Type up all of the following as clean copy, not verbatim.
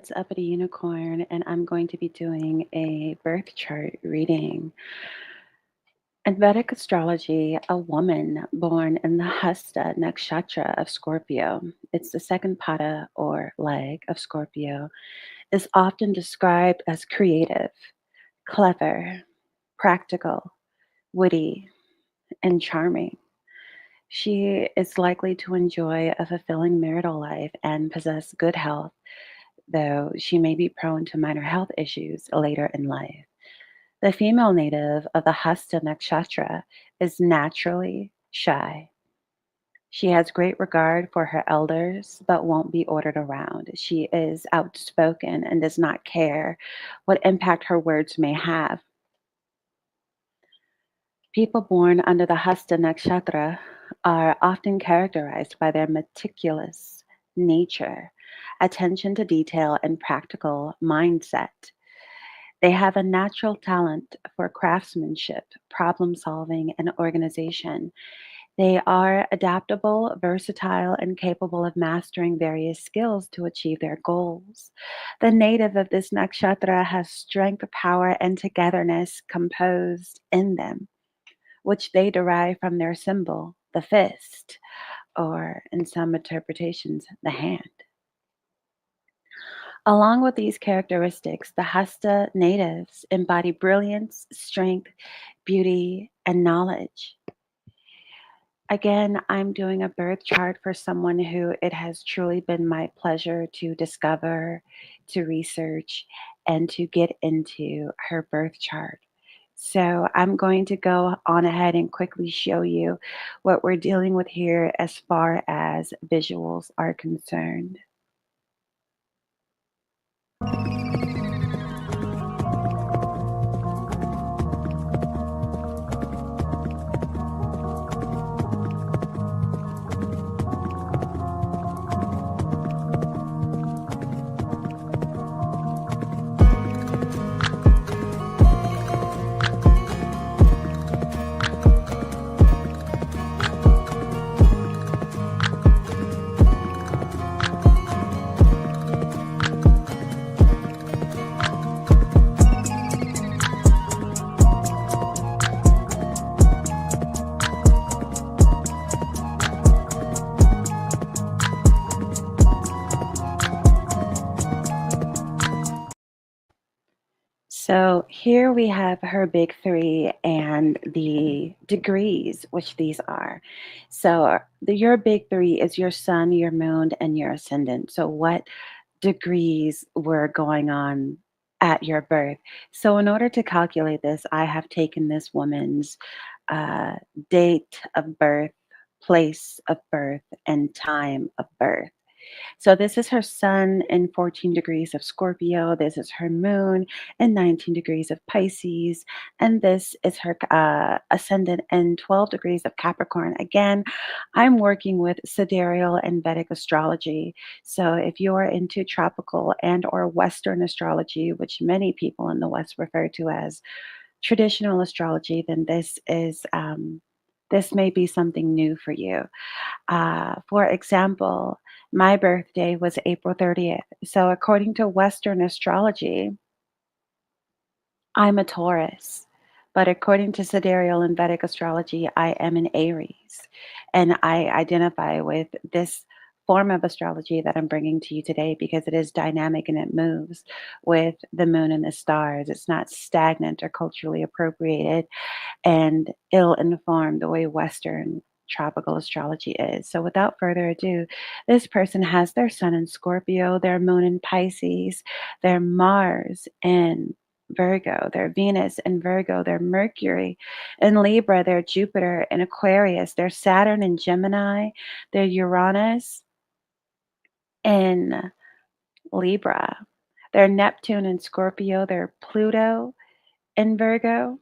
What's up, at a unicorn? And I'm going to be doing a birth chart reading. In Vedic astrology, a woman born in the Hasta Nakshatra of Scorpio, it's the second pada or leg of Scorpio, is often described as creative, clever, practical, witty, and charming. She is likely to enjoy a fulfilling marital life and possess good health, though she may be prone to minor health issues later in life. The female native of the Hasta Nakshatra is naturally shy. She has great regard for her elders, but won't be ordered around. She is outspoken and does not care what impact her words may have. People born under the Hasta Nakshatra are often characterized by their meticulous nature, attention to detail, and practical mindset. They have a natural talent for craftsmanship, problem solving, and organization. They are adaptable, versatile, and capable of mastering various skills to achieve their goals. The native of this nakshatra has strength, power, and togetherness composed in them, which they derive from their symbol, the fist, or in some interpretations, the hand. Along with these characteristics, the Hasta natives embody brilliance, strength, beauty, and knowledge. Again, I'm doing a birth chart for someone who it has truly been my pleasure to discover, to research, and to get into her birth chart. So I'm going to go on ahead and quickly show you what we're dealing with here as far as visuals are concerned. So here we have her big three and the degrees, which these are. So your big three is your sun, your moon, and your ascendant. So what degrees were going on at your birth? So in order to calculate this, I have taken this woman's uh, date of birth, place of birth, and time of birth. So this is her sun in 14 degrees of Scorpio. This is her moon in 19 degrees of Pisces. And this is her ascendant in 12 degrees of Capricorn. Again, I'm working with Sidereal and Vedic astrology. So if you're into tropical and or Western astrology, which many people in the West refer to as traditional astrology, then this may be something new for you. For example, my birthday was April 30th. So, according to Western astrology, I'm a Taurus. But according to Sidereal and Vedic astrology, I am an Aries. And I identify with this form of astrology that I'm bringing to you today because it is dynamic and it moves with the moon and the stars. It's not stagnant or culturally appropriated and it'll inform the way Western tropical astrology is. So, without further ado, this person has their sun in Scorpio, their moon in Pisces, their Mars in Virgo, their Venus in Virgo, their Mercury in Libra, their Jupiter in Aquarius, their Saturn in Gemini, their Uranus in Libra, their Neptune in Scorpio, their Pluto in Virgo,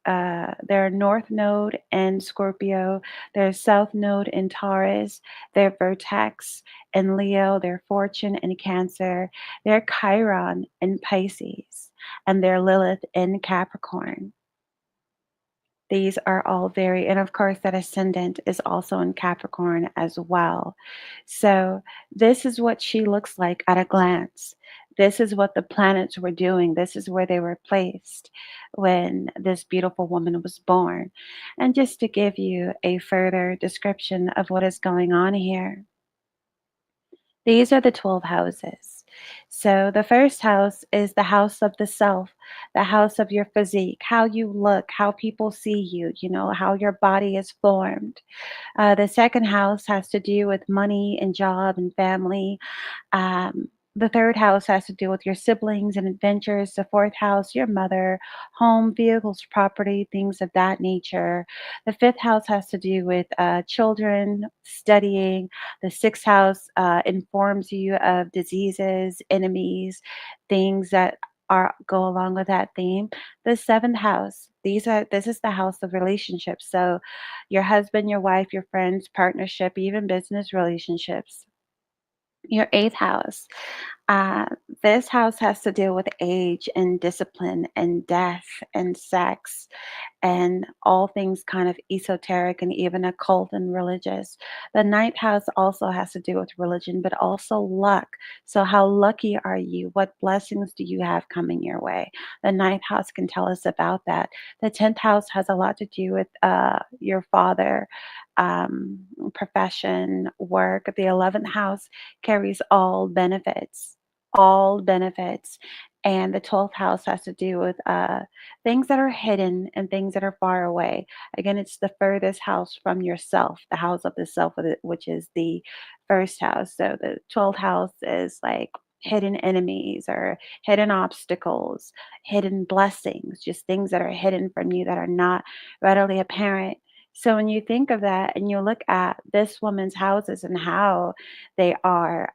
their North Node in Scorpio, their South Node in Taurus, their Vertex in Leo, their Fortune in Cancer, their Chiron in Pisces, and their Lilith in Capricorn. These are all very, and of course, that ascendant is also in Capricorn as well. So, this is what she looks like at a glance. This is what the planets were doing. This is where they were placed when this beautiful woman was born. And just to give you a further description of what is going on here, these are the 12 houses. So the first house is the house of the self, the house of your physique, how you look, how people see you, how your body is formed. The second house has to do with money and job and family. The third house has to do with your siblings and adventures. The fourth house, your mother, home, vehicles, property, things of that nature. The fifth house has to do with children, studying. The sixth house informs you of diseases, enemies, things that go along with that theme. The seventh house, this is the house of relationships. So your husband, your wife, your friends, partnership, even business relationships. Your eighth house. Uh, this house has to deal with age and discipline and death and sex and all things kind of esoteric and even occult and religious. The ninth house also has to do with religion, but also luck. So, how lucky are you? What blessings do you have coming your way? The ninth house can tell us about that. The 10th house has a lot to do with your father, profession, work. The 11th house carries all benefits. All benefits. And the 12th house has to do with things that are hidden and things that are far away. Again, it's the furthest house from yourself, the house of the self, which is the first house. So the 12th house is like hidden enemies or hidden obstacles, hidden blessings, just things that are hidden from you that are not readily apparent. So when you think of that and you look at this woman's houses and how they are,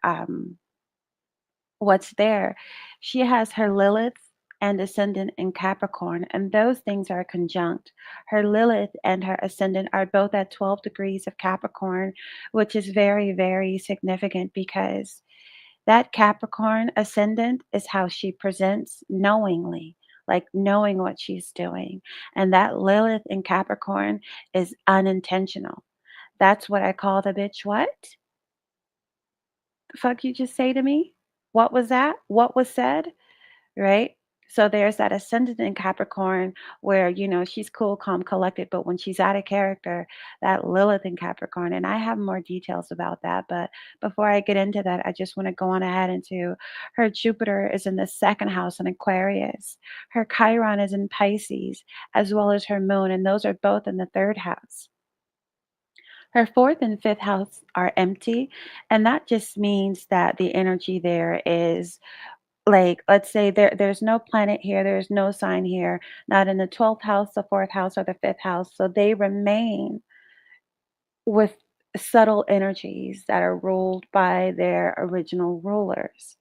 what's there. She has her Lilith and ascendant in Capricorn, and those things are conjunct. Her Lilith and her ascendant are both at 12 degrees of Capricorn, which is very, very significant because that Capricorn ascendant is how she presents knowingly. Like knowing what she's doing. And that Lilith in Capricorn is unintentional. That's what I call the bitch what? The fuck you just say to me? What was that? What was said? Right? So there's that ascendant in Capricorn where, she's cool, calm, collected, but when she's out of character, that Lilith in Capricorn, and I have more details about that. But before I get into that, I just want to go on ahead into her Jupiter is in the second house in Aquarius. Her Chiron is in Pisces, as well as her moon, and those are both in the third house. Her fourth and fifth house are empty, and that just means that the energy there is like, let's say there's no planet here, there's no sign here, not in the 12th house, the fourth house, or the fifth house. So they remain with subtle energies that are ruled by their original rulers.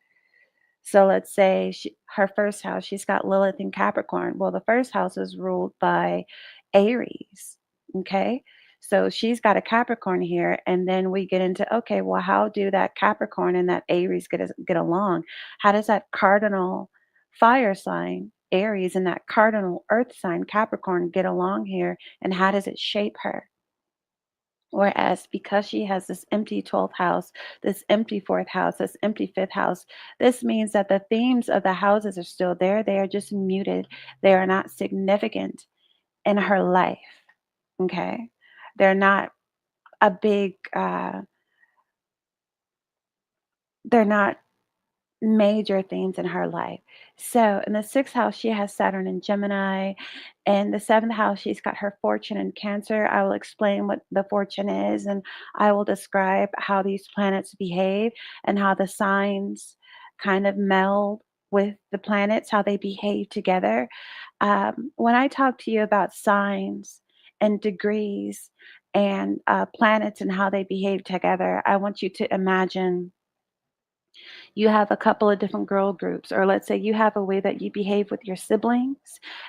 So let's say her first house, she's got Lilith in Capricorn. Well, the first house is ruled by Aries. Okay. So she's got a Capricorn here. And then we get into, okay, well, how do that Capricorn and that Aries get along? How does that cardinal fire sign, Aries, and that cardinal earth sign, Capricorn, get along here? And how does it shape her? Whereas because she has this empty 12th house, this empty fourth house, this empty fifth house, this means that the themes of the houses are still there. They are just muted. They are not significant in her life. Okay. They're not a big, they're not major themes in her life. So in the sixth house, she has Saturn and Gemini. In the seventh house, she's got her fortune in Cancer. I will explain what the fortune is and I will describe how these planets behave and how the signs kind of meld with the planets, how they behave together. When I talk to you about signs and degrees and planets and how they behave together, I want you to imagine you have a couple of different girl groups, or let's say you have a way that you behave with your siblings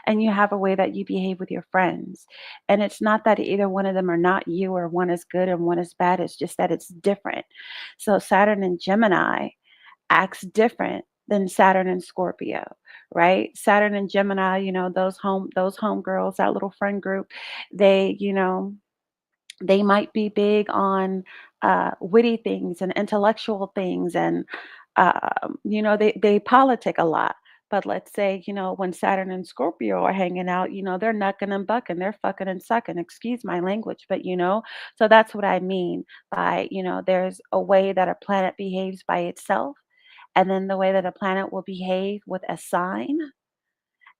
and you have a way that you behave with your friends. And it's not that either one of them are not you or one is good and one is bad, it's just that it's different. So Saturn and Gemini acts different than Saturn and Scorpio, right? Saturn and Gemini, those home girls, that little friend group, they, they might be big on witty things and intellectual things and They politic a lot. But let's say, when Saturn and Scorpio are hanging out, they're knucking and bucking, they're fucking and sucking, excuse my language, but so that's what I mean by, there's a way that a planet behaves by itself, and then the way that a planet will behave with a sign,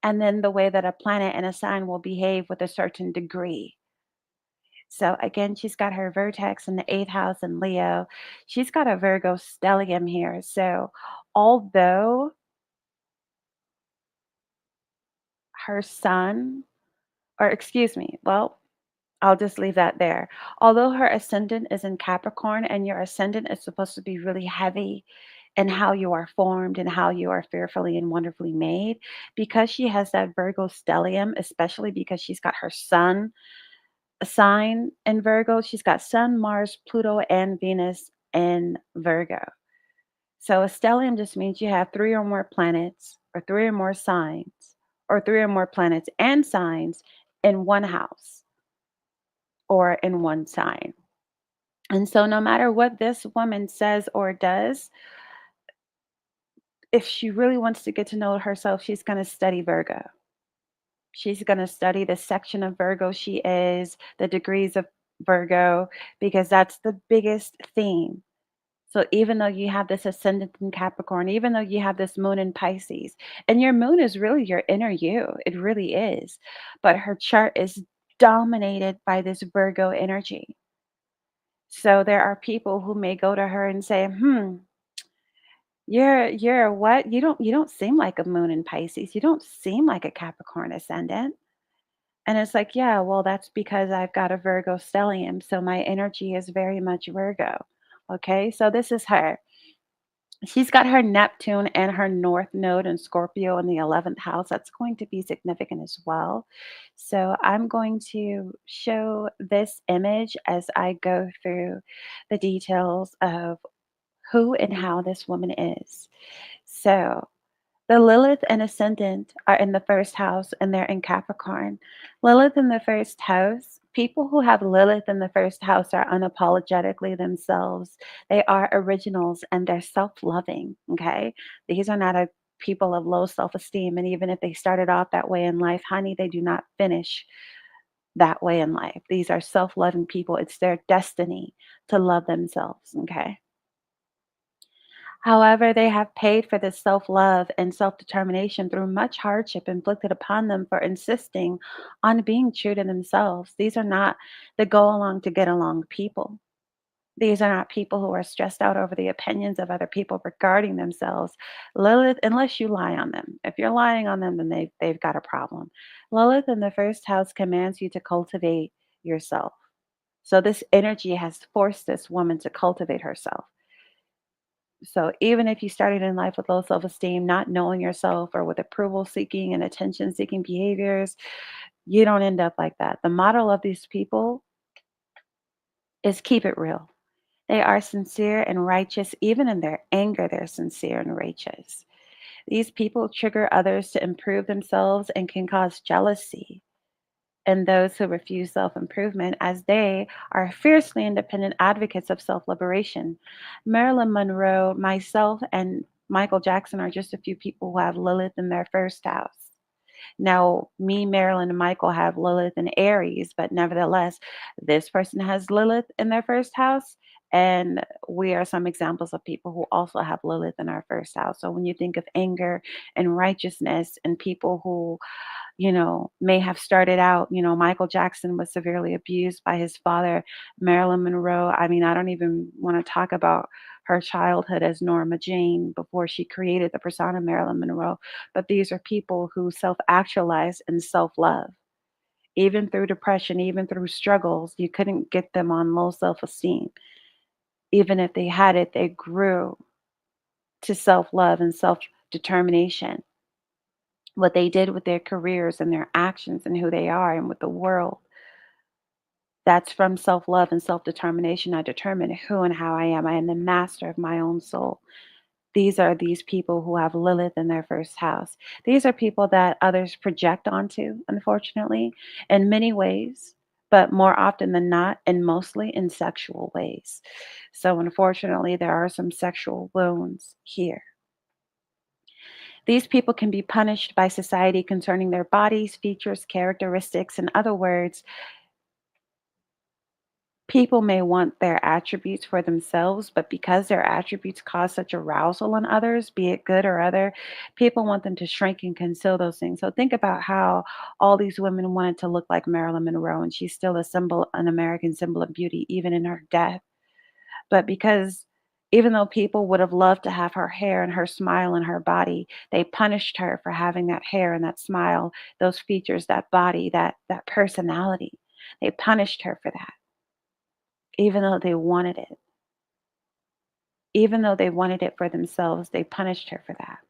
and then the way that a planet and a sign will behave with a certain degree. So again, she's got her vertex in the eighth house in Leo. She's got a Virgo stellium here. So although her sun, or excuse me, well, I'll just leave that there. Although her ascendant is in Capricorn, and your ascendant is supposed to be really heavy in how you are formed and how you are fearfully and wonderfully made, because she has that Virgo stellium, especially because she's got her sun sign in Virgo. She's got Sun, Mars, Pluto, and Venus in Virgo. So a stellium just means you have three or more planets, or three or more signs, or three or more planets and signs in one house or in one sign. And so, no matter what this woman says or does, if she really wants to get to know herself, she's going to study Virgo. She's going to study the section of Virgo she is, the degrees of Virgo, because that's the biggest theme. So even though you have this ascendant in Capricorn, even though you have this moon in Pisces, and your moon is really your inner you, it really is. But her chart is dominated by this Virgo energy. So there are people who may go to her and say, you're what? You don't seem like a moon in Pisces. You don't seem like a Capricorn ascendant." And it's like, yeah, well, that's because I've got a Virgo stellium. So my energy is very much Virgo. Okay. So this is her. She's got her Neptune and her North Node in Scorpio in the 11th house. That's going to be significant as well. So I'm going to show this image as I go through the details of who and how this woman is. So the Lilith and Ascendant are in the first house, and they're in Capricorn. Lilith in the first house, people who have Lilith in the first house are unapologetically themselves. They are originals and they're self loving. Okay. These are not a people of low self esteem. And even if they started off that way in life, honey, they do not finish that way in life. These are self loving people. It's their destiny to love themselves. Okay. However, they have paid for this self love and self determination through much hardship inflicted upon them for insisting on being true to themselves. These are not the go along to get along people. These are not people who are stressed out over the opinions of other people regarding themselves. Lilith, unless you lie on them. If you're lying on them, then they've got a problem. Lilith in the first house commands you to cultivate yourself. So this energy has forced this woman to cultivate herself. So even if you started in life with low self-esteem, not knowing yourself, or with approval seeking and attention seeking behaviors, you don't end up like that. The model of these people is keep it real. They are sincere and righteous. Even in their anger, they're sincere and righteous. These people trigger others to improve themselves and can cause jealousy in those who refuse self improvement, as they are fiercely independent advocates of self liberation. Marilyn Monroe, myself, and Michael Jackson are just a few people who have Lilith in their first house. Now, me, Marilyn, and Michael have Lilith and Aries, but nevertheless, this person has Lilith in their first house. And we are some examples of people who also have Lilith in our first house. So when you think of anger and righteousness and people who may have started out, Michael Jackson was severely abused by his father, Marilyn Monroe. I mean, I don't even want to talk about her childhood as Norma Jean before she created the persona Marilyn Monroe. But these are people who self actualize and self love. Even through depression, even through struggles, you couldn't get them on low self esteem. Even if they had it, they grew to self love and self determination. What they did with their careers and their actions and who they are and with the world. That's from self love and self determination. I determine who and how I am. I am the master of my own soul. These are these people who have Lilith in their first house. These are people that others project onto, unfortunately, in many ways. but more often than not, and mostly in sexual ways. So, unfortunately, there are some sexual wounds here. These people can be punished by society concerning their bodies, features, characteristics. In other words, people may want their attributes for themselves, but because their attributes cause such arousal in others, be it good or other, people want them to shrink and conceal those things. So think about how all these women wanted to look like Marilyn Monroe, and she's still a symbol, an American symbol of beauty, even in her death. But because even though people would have loved to have her hair and her smile and her body, they punished her for having that hair and that smile, those features, that body, that personality. They punished her for that, even though they wanted it. Even though they wanted it for themselves, they punished her for that.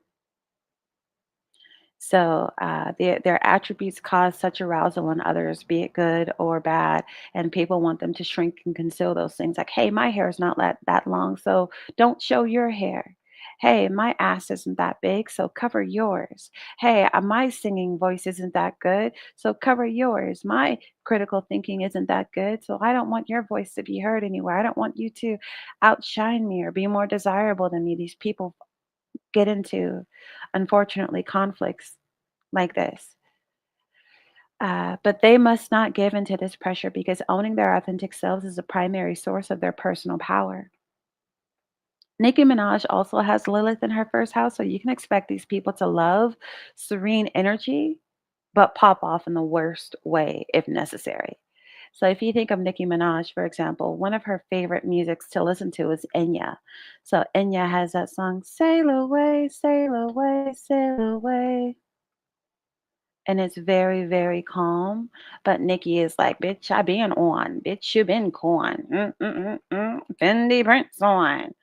So their attributes cause such arousal in others, be it good or bad, and people want them to shrink and conceal those things. Like, hey, my hair is not that long, so don't show your hair. Hey, my ass isn't that big, so cover yours. Hey, my singing voice isn't that good, so cover yours. My critical thinking isn't that good, so I don't want your voice to be heard anywhere. I don't want you to outshine me or be more desirable than me. These people get into, unfortunately, conflicts like this. But they must not give into this pressure because owning their authentic selves is a primary source of their personal power. Nicki Minaj also has Lilith in her first house, so you can expect these people to love serene energy, but pop off in the worst way if necessary. So if you think of Nicki Minaj, for example, one of her favorite musics to listen to is Enya. So Enya has that song, Sail away, sail away. And it's very, very calm. But Nikki is like, bitch, I been on. Bitch, you been corn. Fendi Prince on.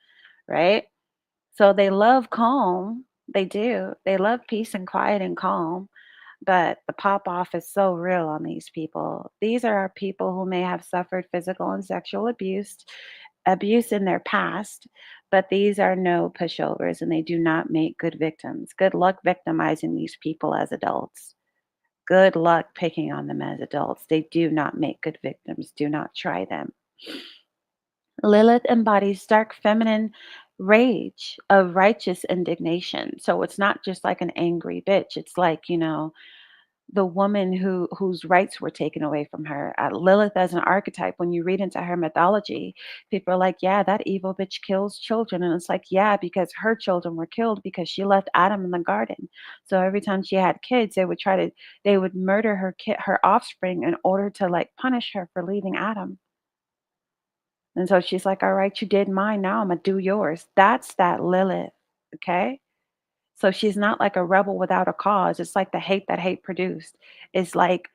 Right? So they love calm. They do. They love peace and quiet and calm. But the pop off is so real on these people. These are people who may have suffered physical and sexual abuse in their past, but these are no pushovers and they do not make good victims. Good luck victimizing these people as adults. Good luck picking on them as adults. They do not make good victims. Do not try them. Lilith embodies dark feminine rage of righteous indignation. So it's not just like an angry bitch. It's like, the woman whose rights were taken away from her. Lilith as an archetype, when you read into her mythology, people are like, yeah, that evil bitch kills children. And it's like, yeah, because her children were killed because she left Adam in the garden. So every time she had kids, they would murder her offspring in order to like punish her for leaving Adam. And so she's like, all right, you did mine. Now I'm going to do yours. That's that Lilith. Okay. So she's not like a rebel without a cause. It's like the hate that hate produced. It's like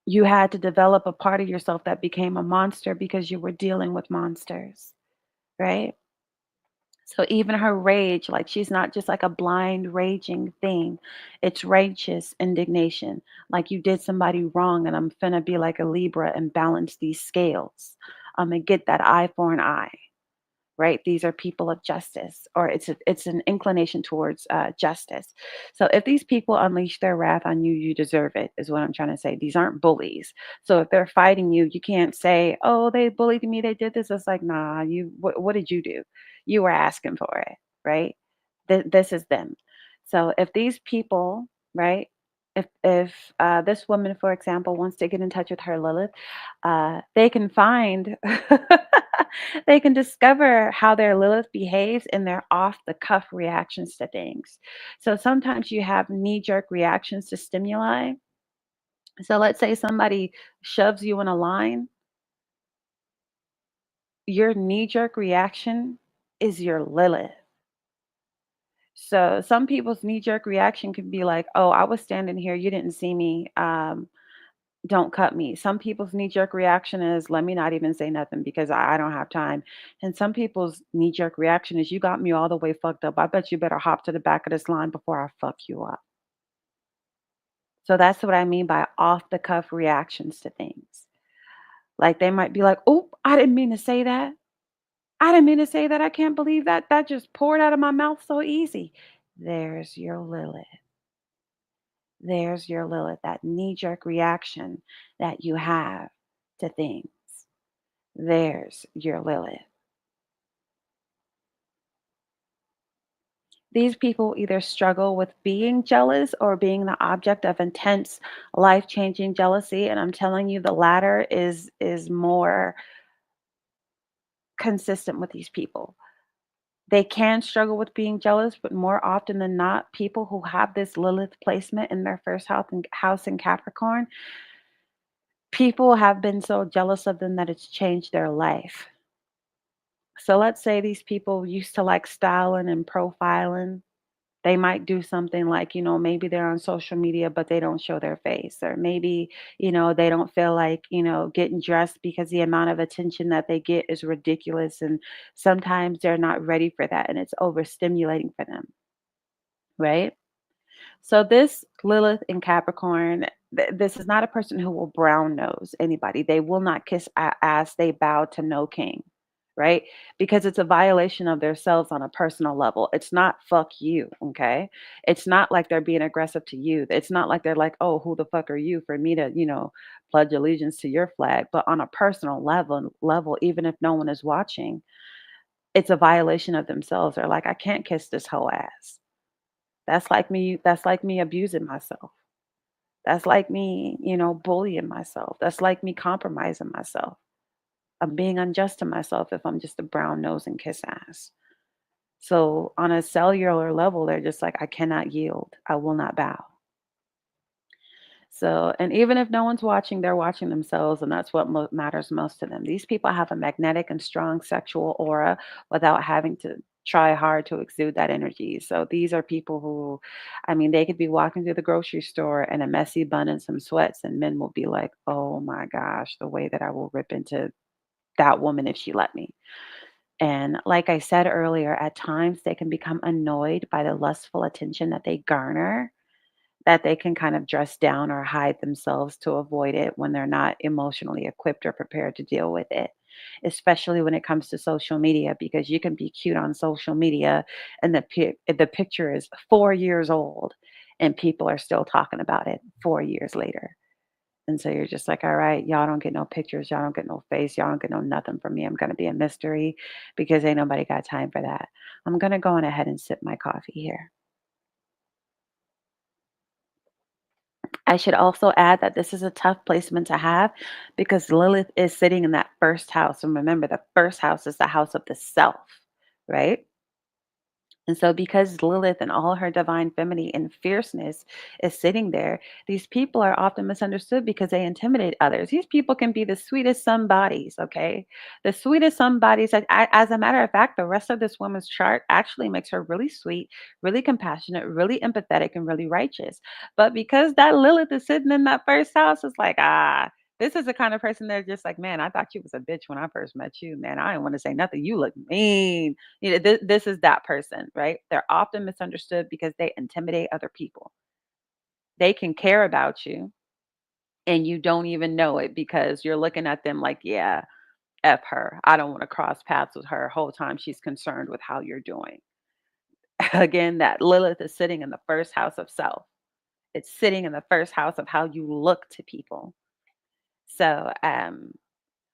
you had to develop a part of yourself that became a monster because you were dealing with monsters, right? So even her rage, like she's not just like a blind raging thing. It's righteous indignation. Like you did somebody wrong and I'm finna be like a Libra and balance these scales. And get that eye for an eye, right? These are people of justice, or it's an inclination towards justice. So if these people unleash their wrath on you, you deserve it. Is what I'm trying to say. These aren't bullies. So if they're fighting you, you can't say, "Oh, they bullied me. They did this." It's like, nah. What did you do? You were asking for it, right? This is them. So if these people, right? If this woman, for example, wants to get in touch with her Lilith, they can find they can discover how their Lilith behaves in their off the cuff reactions to things. So sometimes you have knee jerk reactions to stimuli. So let's say somebody shoves you in a line, your knee jerk reaction is your Lilith. So some people's knee jerk reaction can be like, "Oh, I was standing here, you didn't see me. Don't cut me." Some people's knee jerk reaction is, "Let me not even say nothing because I don't have time." And some people's knee jerk reaction is, "You got me all the way fucked up. I bet you better hop to the back of this line before I fuck you up." So that's what I mean by off the cuff reactions to things. Like they might be like, "Oh, I didn't mean to say that. I didn't mean to say that. I can't believe that. That just poured out of my mouth so easy." There's your Lilith. There's your Lilith, that knee jerk reaction that you have to things. There's your Lilith. These people either struggle with being jealous or being the object of intense, life-changing jealousy, and I'm telling you the latter is more consistent with these people. They can struggle with being jealous, but more often than not, people who have this Lilith placement in their first house in Capricorn, people have been so jealous of them that it's changed their life. So let's say these people used to like styling and profiling. They might do something like, maybe they're on social media, but they don't show their face. Or maybe, they don't feel like, getting dressed because the amount of attention that they get is ridiculous. And sometimes they're not ready for that and it's overstimulating for them, right? So this Lilith in Capricorn, this is not a person who will brown nose anybody. They will not kiss ass. They bow to no king, right? Because it's a violation of themselves on a personal level. It's not fuck you, okay? It's not like they're being aggressive to you. It's not like they're like, oh, who the fuck are you for me to, pledge allegiance to your flag? But on a personal level, even if no one is watching, it's a violation of themselves. They're like, I can't kiss this whole ass. That's like me abusing myself. That's like me, bullying myself. That's like me compromising myself. I'm being unjust to myself if I'm just a brown nose and kiss ass. So on a cellular level, they're just like, I cannot yield. I will not bow. So, and even if no one's watching, they're watching themselves, and that's what matters most to them. These people have a magnetic and strong sexual aura without having to try hard to exude that energy. So, these are people who, I mean, they could be walking through the grocery store in a messy bun and some sweats, and men will be like, oh my gosh, the way that I will rip into that woman if she let me. And like I said earlier, at times they can become annoyed by the lustful attention that they garner, that they can kind of dress down or hide themselves to avoid it when they're not emotionally equipped or prepared to deal with it. Especially when it comes to social media, because you can be cute on social media and the picture is 4 years old and people are still talking about it 4 years later. And so you're just like, all right, y'all don't get no pictures, y'all don't get no face, y'all don't get no nothing from me. I'm gonna be a mystery because ain't nobody got time for that. I'm gonna go on ahead and sip my coffee here. I should also add that this is a tough placement to have because Lilith is sitting in that first house. And remember, the first house is the house of the self, right? And so, because Lilith and all her divine femininity and fierceness is sitting there, these people are often misunderstood because they intimidate others. These people can be the sweetest somebodies, okay? The sweetest somebodies. As a matter of fact, the rest of this woman's chart actually makes her really sweet, really compassionate, really empathetic, and really righteous. But because that Lilith is sitting in that first house, it's like, this is the kind of person they're just like, man, I thought you was a bitch when I first met you, man. I didn't want to say nothing. You look mean. This is that person, right? They're often misunderstood because they intimidate other people. They can care about you and you don't even know it because you're looking at them like, yeah, F her. I don't want to cross paths with her whole time she's concerned with how you're doing. Again, that Lilith is sitting in the first house of self. It's sitting in the first house of how you look to people. So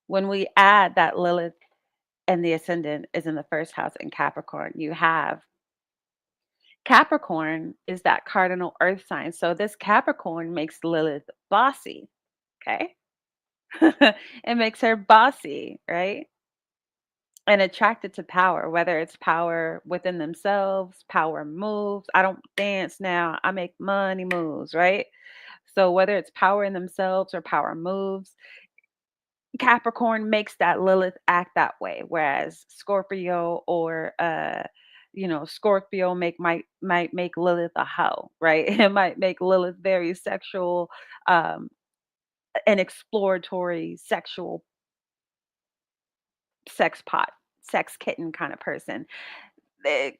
when we add that Lilith and the ascendant is in the first house in Capricorn, you have Capricorn is that cardinal earth sign. So this Capricorn makes Lilith bossy. Okay. It makes her bossy, right? And attracted to power, whether it's power within themselves, power moves. I don't dance now, I make money moves, right? So whether it's power in themselves or power moves, Capricorn makes that Lilith act that way, whereas Scorpio or Scorpio might make Lilith a hoe, right? It might make Lilith very sexual, um, an exploratory sexual sex pot, sex kitten kind of person.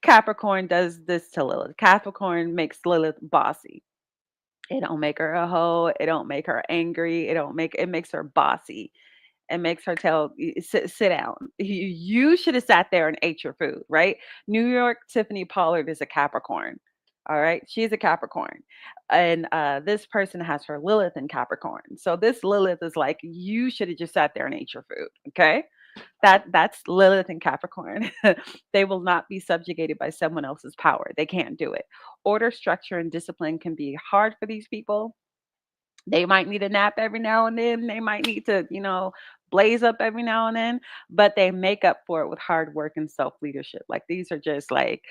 Capricorn does this to Lilith. Capricorn makes Lilith bossy. It don't make her a hoe. It don't make her angry. It makes her bossy. And makes her tell sit down. You should have sat there and ate your food, right? New York Tiffany Pollard is a Capricorn. All right. She's a Capricorn. And this person has her Lilith in Capricorn. So this Lilith is like, you should have just sat there and ate your food. Okay. That's Lilith and Capricorn. They will not be subjugated by someone else's power. They can't do it. Order, structure, and discipline can be hard for these people. They might need a nap every now and then. They might need to, blaze up every now and then, but they make up for it with hard work and self-leadership. Like these are just like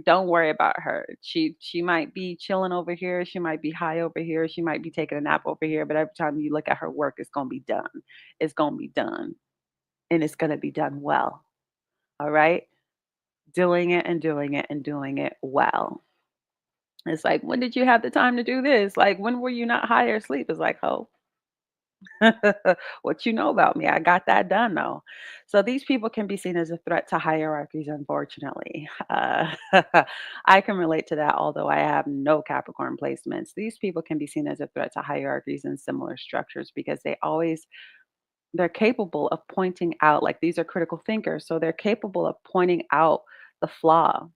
don't worry about her. She might be chilling over here, she might be high over here, she might be taking a nap over here, but every time you look at her work, it's gonna be done. It's gonna be done. And it's gonna be done well. All right. Doing it and doing it and doing it well. It's like, when did you have the time to do this? Like, when were you not high or asleep? It's like, oh, what you know about me? I got that done though. So these people can be seen as a threat to hierarchies, unfortunately. I can relate to that, although I have no Capricorn placements. These people can be seen as a threat to hierarchies and similar structures because they're capable of pointing out, like these are critical thinkers, so they're capable of pointing out the flaw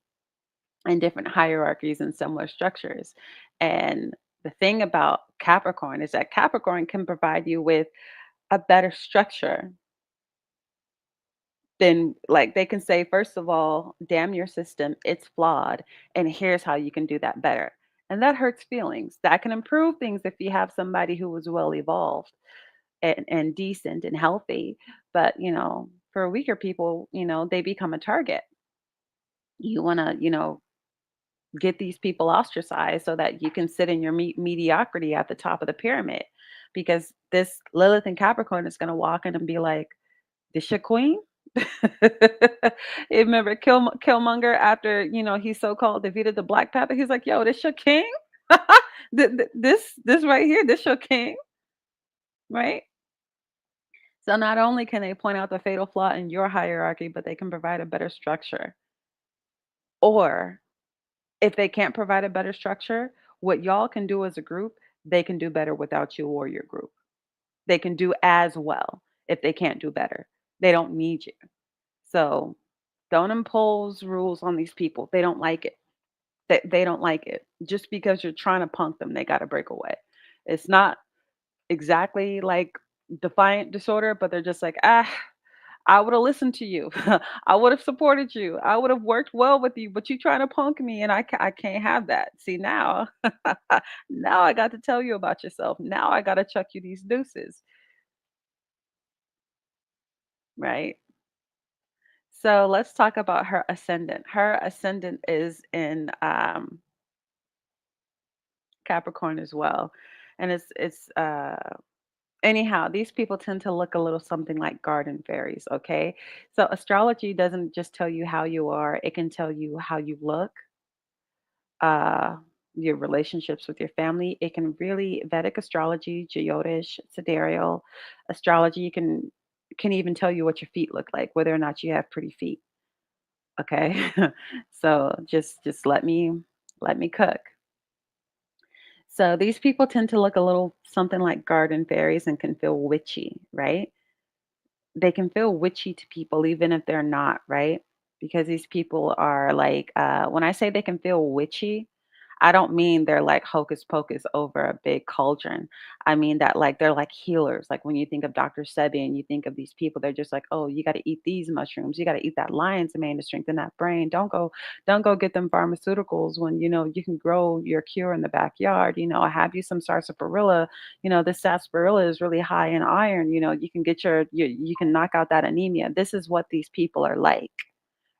in different hierarchies and similar structures. And the thing about Capricorn is that Capricorn can provide you with a better structure than, like, they can say, first of all, damn your system, it's flawed, and here's how you can do that better. And that hurts feelings. That can improve things if you have somebody who was well evolved and decent and healthy. But, for weaker people, they become a target. You want to, get these people ostracized so that you can sit in your mediocrity at the top of the pyramid. Because this Lilith and Capricorn is going to walk in and be like, this your queen? You remember Killmonger after, he so-called defeated the Black Panther? He's like, yo, this your king? This right here, this your king, right? So not only can they point out the fatal flaw in your hierarchy, but they can provide a better structure. Or if they can't provide a better structure, what y'all can do as a group, they can do better without you or your group. They can do as well if they can't do better. They don't need you. So don't impose rules on these people. They don't like it. They don't like it. Just because you're trying to punk them, they got to break away. It's not exactly like defiant disorder, but they're just like, I would have listened to you. I would have supported you. I would have worked well with you, but you trying to punk me, and I can't have that. See now, now I got to tell you about yourself. Now I got to chuck you these deuces, right? So let's talk about her ascendant. Her ascendant is in Capricorn as well, and anyhow, these people tend to look a little something like garden fairies. Okay, so astrology doesn't just tell you how you are; it can tell you how you look, uh, your relationships with your family. It can really Vedic astrology, Jyotish, Sidereal astrology can even tell you what your feet look like, whether or not you have pretty feet. Okay, so just let me cook. So these people tend to look a little something like garden fairies and can feel witchy, right? They can feel witchy to people even if they're not, right? Because these people are like, when I say they can feel witchy, I don't mean they're like hocus pocus over a big cauldron. I mean that like they're like healers. Like when you think of Dr. Sebi and you think of these people, they're just like, oh, you got to eat these mushrooms. You got to eat that lion's mane to strengthen that brain. Don't go get them pharmaceuticals when you can grow your cure in the backyard. Have you some sarsaparilla. This sarsaparilla is really high in iron. You can get you can knock out that anemia. This is what these people are like,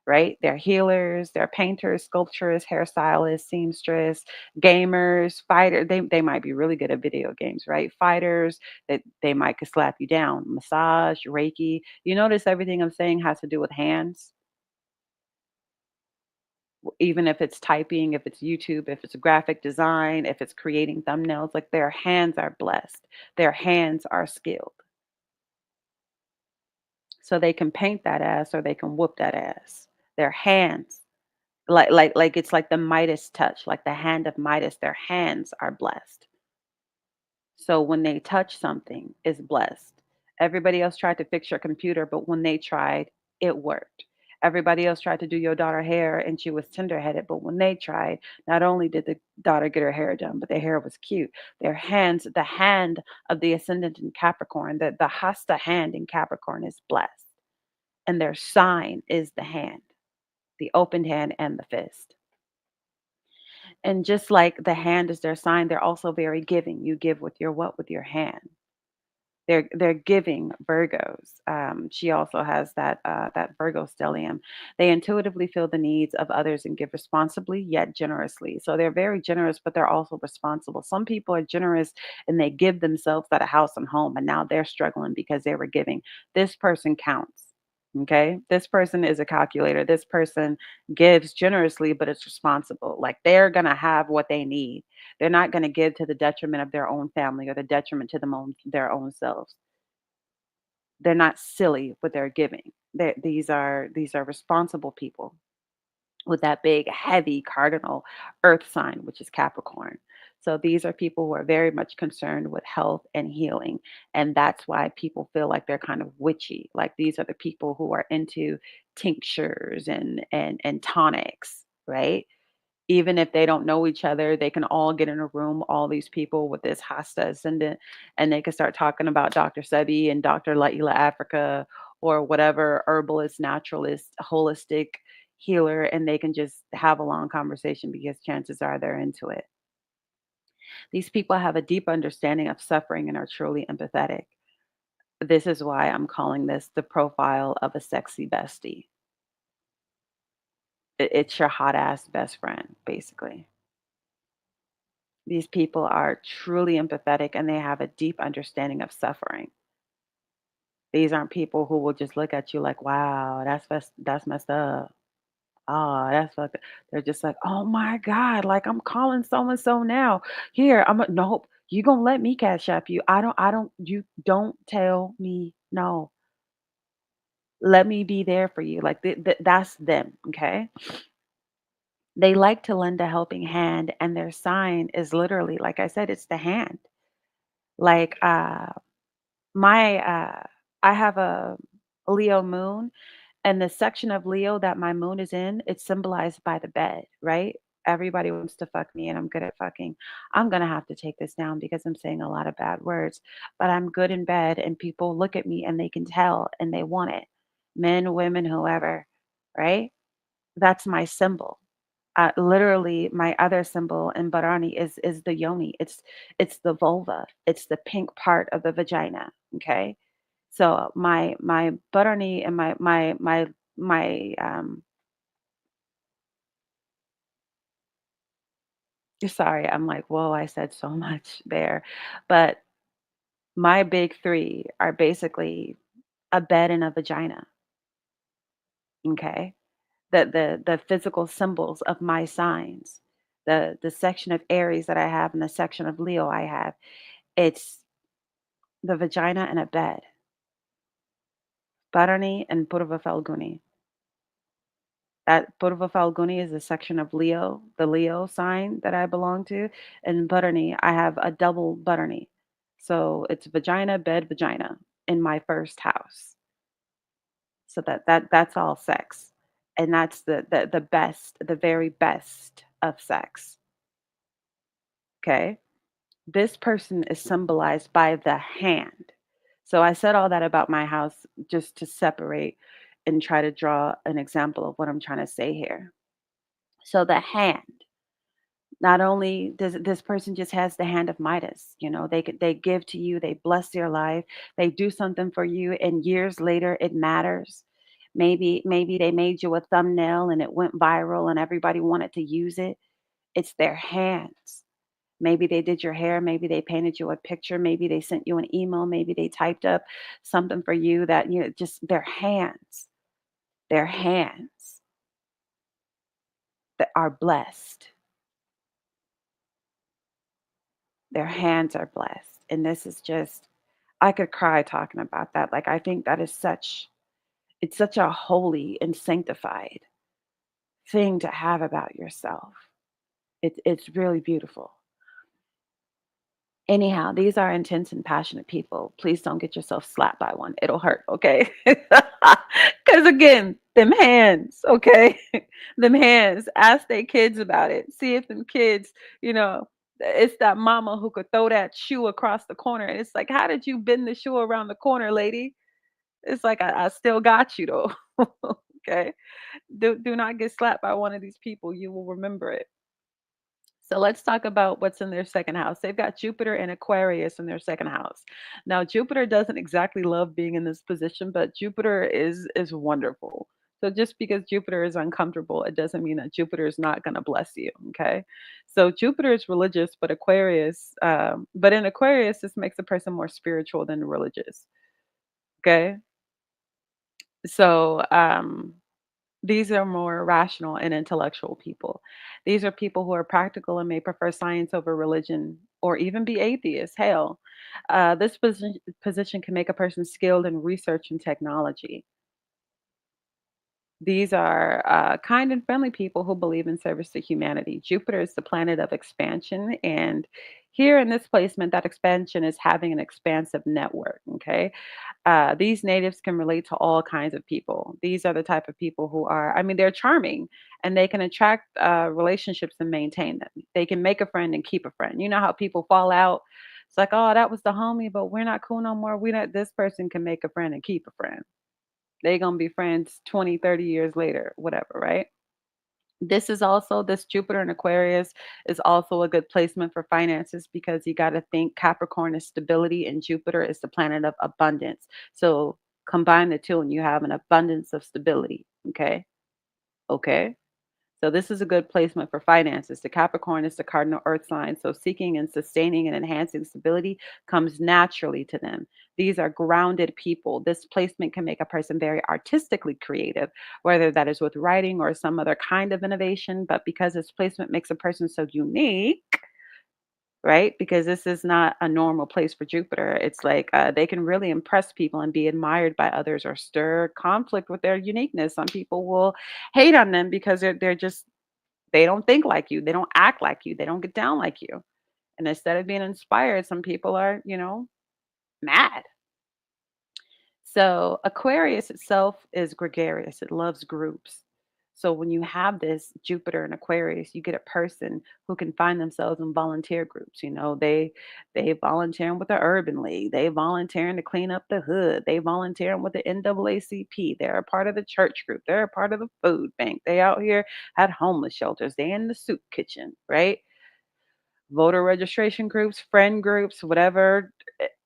right? They're healers, they're painters, sculpturists, hairstylists, seamstress, gamers, fighter. They might be really good at video games, right? Fighters that they might could slap you down. Massage, Reiki. You notice everything I'm saying has to do with hands, even if it's typing, if it's YouTube, if it's graphic design, if it's creating thumbnails, like their hands are blessed. Their hands are skilled. So they can paint that ass or they can whoop that ass. Their hands. Like it's like the Midas touch, like the hand of Midas, their hands are blessed. So when they touch something, it's blessed. Everybody else tried to fix your computer, but when they tried, it worked. Everybody else tried to do your daughter hair and she was tender-headed, but when they tried, not only did the daughter get her hair done, but their hair was cute. The hand of the ascendant in Capricorn, the Hasta hand in Capricorn is blessed, and their sign is the hand, the opened hand and the fist. And just like the hand is their sign, they're also very giving. You give with your what? With your hand. They're giving Virgos. She also has that Virgo stellium. They intuitively feel the needs of others and give responsibly yet generously. So they're very generous, but they're also responsible. Some people are generous and they give themselves at a house and home, and now they're struggling because they were giving. This person counts. Okay, this person is a calculator. This person gives generously, but it's responsible. Like they're gonna have what they need. They're not going to give to the detriment of their own family or the detriment to their own selves. They're not silly with their giving. These are responsible people with that big, heavy cardinal earth sign, which is Capricorn. So these are people who are very much concerned with health and healing. And that's why people feel like they're kind of witchy. Like these are the people who are into tinctures and tonics, right? Even if they don't know each other, they can all get in a room, all these people with this Hasta ascendant, and they can start talking about Dr. Sebi and Dr. Laila Africa or whatever herbalist, naturalist, holistic healer, and they can just have a long conversation because chances are they're into it. These people have a deep understanding of suffering and are truly empathetic. This is why I'm calling this the profile of a sexy bestie. It's your hot ass best friend, basically. These people are truly empathetic and they have a deep understanding of suffering. These aren't people who will just look at you like, "Wow, that's messed up. Oh, that's fucked up." They're just like, "Oh my God, like I'm calling so and so now. Here, nope, you gonna let me cash app you. You don't tell me no. Let me be there for you." Like that's them, okay? They like to lend a helping hand, and their sign is literally, like I said, it's the hand. Like My, I have a Leo moon, and the section of Leo that my moon is in, it's symbolized by the bed, right? Everybody wants to fuck me, and I'm good at fucking. I'm gonna have to take this down because I'm saying a lot of bad words, but I'm good in bed, and people look at me and they can tell and they want it. Men, women, whoever, right? That's my symbol. Literally, my other symbol in Bharani is the yoni. It's the vulva. It's the pink part of the vagina. Okay, so my Bharani and my sorry, I'm like, whoa, I said so much there, but my big three are basically a bed and a vagina. Okay, the physical symbols of my signs, the section of Aries that I have and the section of Leo I have. It's the vagina and a bed, Bharani and Purva Falguni. That Purva Falguni is a section of Leo, the Leo sign that I belong to. And Bharani, I have a double Bharani. So it's vagina, bed, vagina in my first house. So that's all sex. And that's the best, the very best of sex. Okay. This person is symbolized by the hand. So I said all that about my house just to separate and try to draw an example of what I'm trying to say here. So the hand, not only does this person just has the hand of Midas, they give to you, they bless your life, they do something for you, and years later it matters. Maybe they made you a thumbnail and it went viral and everybody wanted to use it. It's their hands. Maybe they did your hair, maybe they painted you a picture, maybe they sent you an email, maybe they typed up something for you that just their hands that are blessed. Their hands are blessed. And this is just I could cry talking about that. Like I think that is it's such a holy and sanctified thing to have about yourself. It's really beautiful. Anyhow, these are intense and passionate people. Please don't get yourself slapped by one. It'll hurt, okay? Because again, Them hands, okay? Them hands. Ask they kids about it. See if them kids, you know, it's that mama who could throw that shoe across the corner. And it's like, how did you bend the shoe around the corner, lady? It's like I still got you though. Okay. Do not get slapped by one of these people. You will remember it. So let's talk about what's in their second house. They've got Jupiter and Aquarius in their second house. Now, Jupiter doesn't exactly love being in this position, but Jupiter is wonderful. So just because Jupiter is uncomfortable, it doesn't mean that Jupiter is not going to bless you. Okay. So Jupiter is religious, but but in Aquarius, this makes a person more spiritual than religious. Okay. So these are more rational and intellectual people. These are people who are practical and may prefer science over religion or even be atheists. Hell, this position can make a person skilled in research and technology. These are kind and friendly people who believe in service to humanity. Jupiter is the planet of expansion. And here in this placement, that expansion is having an expansive network. Okay. These natives can relate to all kinds of people. These are the type of people who are, I mean, they're charming and they can attract relationships and maintain them. They can make a friend and keep a friend. You know how people fall out? It's like, oh, that was the homie, but we're not cool no more. We not, this person can make a friend and keep a friend. They're going to be friends 20, 30 years later, whatever, right? This Jupiter in Aquarius is also a good placement for finances because you got to think Capricorn is stability and Jupiter is the planet of abundance. So combine the two and you have an abundance of stability. Okay. Okay. So this is a good placement for finances. The Capricorn is the cardinal earth sign. So seeking and sustaining and enhancing stability comes naturally to them. These are grounded people. This placement can make a person very artistically creative, whether that is with writing or some other kind of innovation. But because this placement makes a person so unique, right? Because this is not a normal place for Jupiter. It's like they can really impress people and be admired by others or stir conflict with their uniqueness. Some people will hate on them because they're just they don't think like you. They don't act like you. They don't get down like you. And instead of being inspired, some people are, mad. So Aquarius itself is gregarious. It loves groups. So when you have this Jupiter in Aquarius, you get a person who can find themselves in volunteer groups. They volunteering with the Urban League. They volunteering to clean up the hood. They volunteering with the NAACP. They're a part of the church group. They're a part of the food bank. They out here at homeless shelters. They in the soup kitchen, right? Voter registration groups, friend groups, whatever.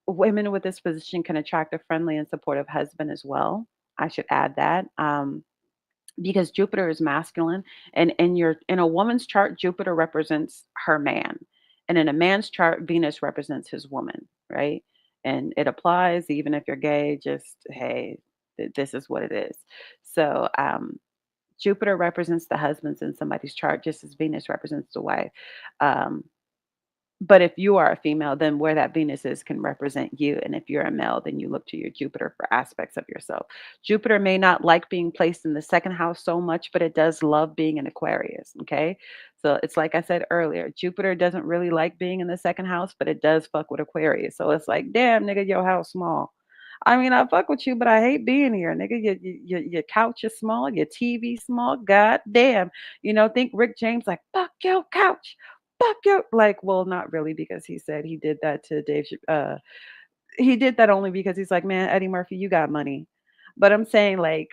Women with this position can attract a friendly and supportive husband as well. I should add that. Because Jupiter is masculine, and in a woman's chart, Jupiter represents her man, and in a man's chart, Venus represents his woman, right? And it applies even if you're gay. Just hey, this is what it is. So Jupiter represents the husbands in somebody's chart, just as Venus represents the wife. Um, but if you are a female, then where that Venus is can represent you. And if you're a male, then you look to your Jupiter for aspects of yourself. Jupiter may not like being placed in the second house so much, but it does love being in Aquarius. Okay. So it's like I said earlier, Jupiter doesn't really like being in the second house, but it does fuck with Aquarius. So it's like, damn, nigga, your house small. I mean, I fuck with you, but I hate being here, nigga. Your couch is small, your TV small. God damn. Think Rick James like, fuck your couch. Fuck your like, well, not really, because he said he did that to he did that only because he's like, man, Eddie Murphy, you got money. But I'm saying, like,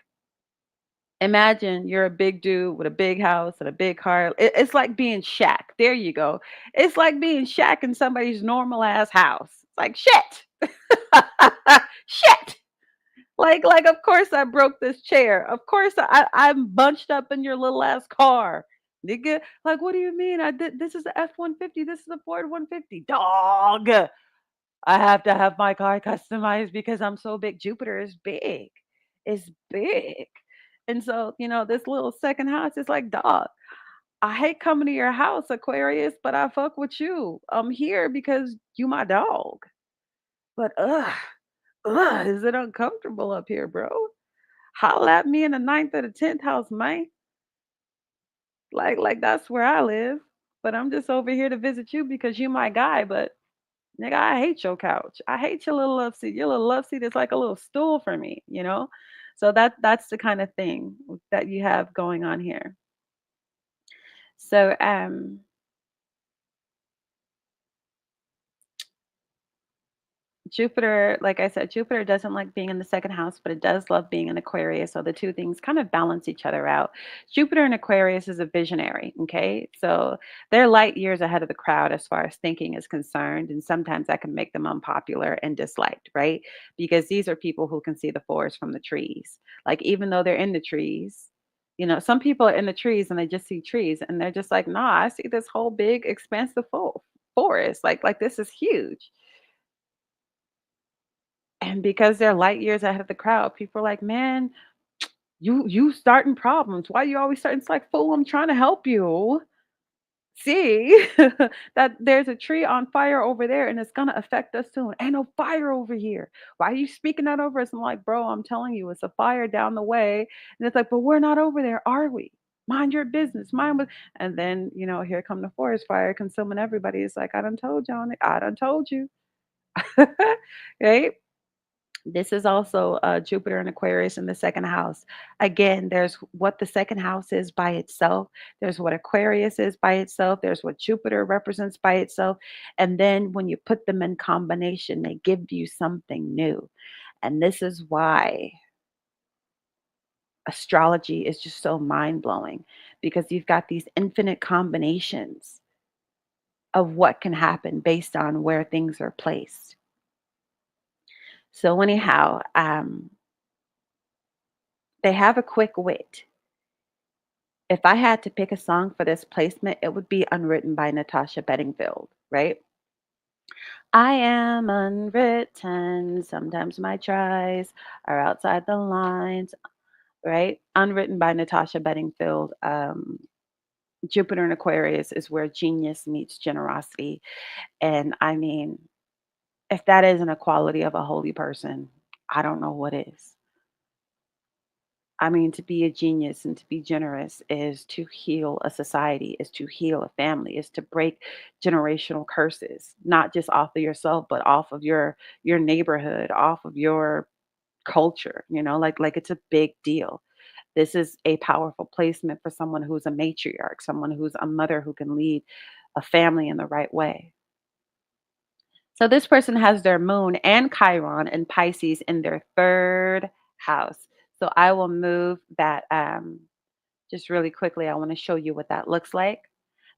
imagine you're a big dude with a big house and a big car. It's like being Shaq. There you go. It's like being Shaq in somebody's normal ass house. It's like shit. Shit. Like, of course I broke this chair. Of course I'm bunched up in your little ass car. Nigga, like, what do you mean? I did this is the F-150. This is a Ford 150. Dog. I have to have my car customized because I'm so big. Jupiter is big. It's big. And so, this little second house is like, dog. I hate coming to your house, Aquarius, but I fuck with you. I'm here because you my dog. But is it uncomfortable up here, bro? Holla at me in the ninth or the 10th house, man. Like that's where I live. But I'm just over here to visit you because you my guy. But nigga, I hate your couch. I hate your little love seat. Your little love seat is like a little stool for me. So that's the kind of thing that you have going on here. So Jupiter, like I said, Jupiter doesn't like being in the second house, but it does love being in Aquarius. So the two things kind of balance each other out. Jupiter in Aquarius is a visionary. Okay. So they're light years ahead of the crowd as far as thinking is concerned. And sometimes that can make them unpopular and disliked, right? Because these are people who can see the forest from the trees. Like, even though they're in the trees, some people are in the trees and they just see trees and they're just like, nah, I see this whole big expansive forest. Like this is huge. And because they're light years ahead of the crowd, people are like, "Man, you starting problems. Why you always starting?" It's like, "Fool, I'm trying to help you. See that there's a tree on fire over there and it's gonna affect us soon. Ain't no fire over here. Why are you speaking that over us?" I'm like, "Bro, I'm telling you, it's a fire down the way." And it's like, "But we're not over there, are we? Mind your business. Mind what." And then, here come the forest fire consuming everybody. It's like, I done told y'all, I done told you. Right? This is also Jupiter and Aquarius in the second house. Again, there's what the second house is by itself. There's what Aquarius is by itself. There's what Jupiter represents by itself. And then when you put them in combination, they give you something new. And this is why astrology is just so mind blowing, because you've got these infinite combinations of what can happen based on where things are placed. So, anyhow, they have a quick wit. If I had to pick a song for this placement, it would be Unwritten by Natasha Bedingfield, right? I am unwritten. Sometimes my tries are outside the lines, right? Unwritten by Natasha Bedingfield. Jupiter in Aquarius is where genius meets generosity. And I mean, if that isn't a quality of a holy person, I don't know what is. I mean, to be a genius and to be generous is to heal a society, is to heal a family, is to break generational curses, not just off of yourself, but off of your neighborhood, off of your culture, like it's a big deal. This is a powerful placement for someone who's a matriarch, someone who's a mother who can lead a family in the right way. So this person has their moon and Chiron and Pisces in their third house. So I will move that just really quickly. I want to show you what that looks like.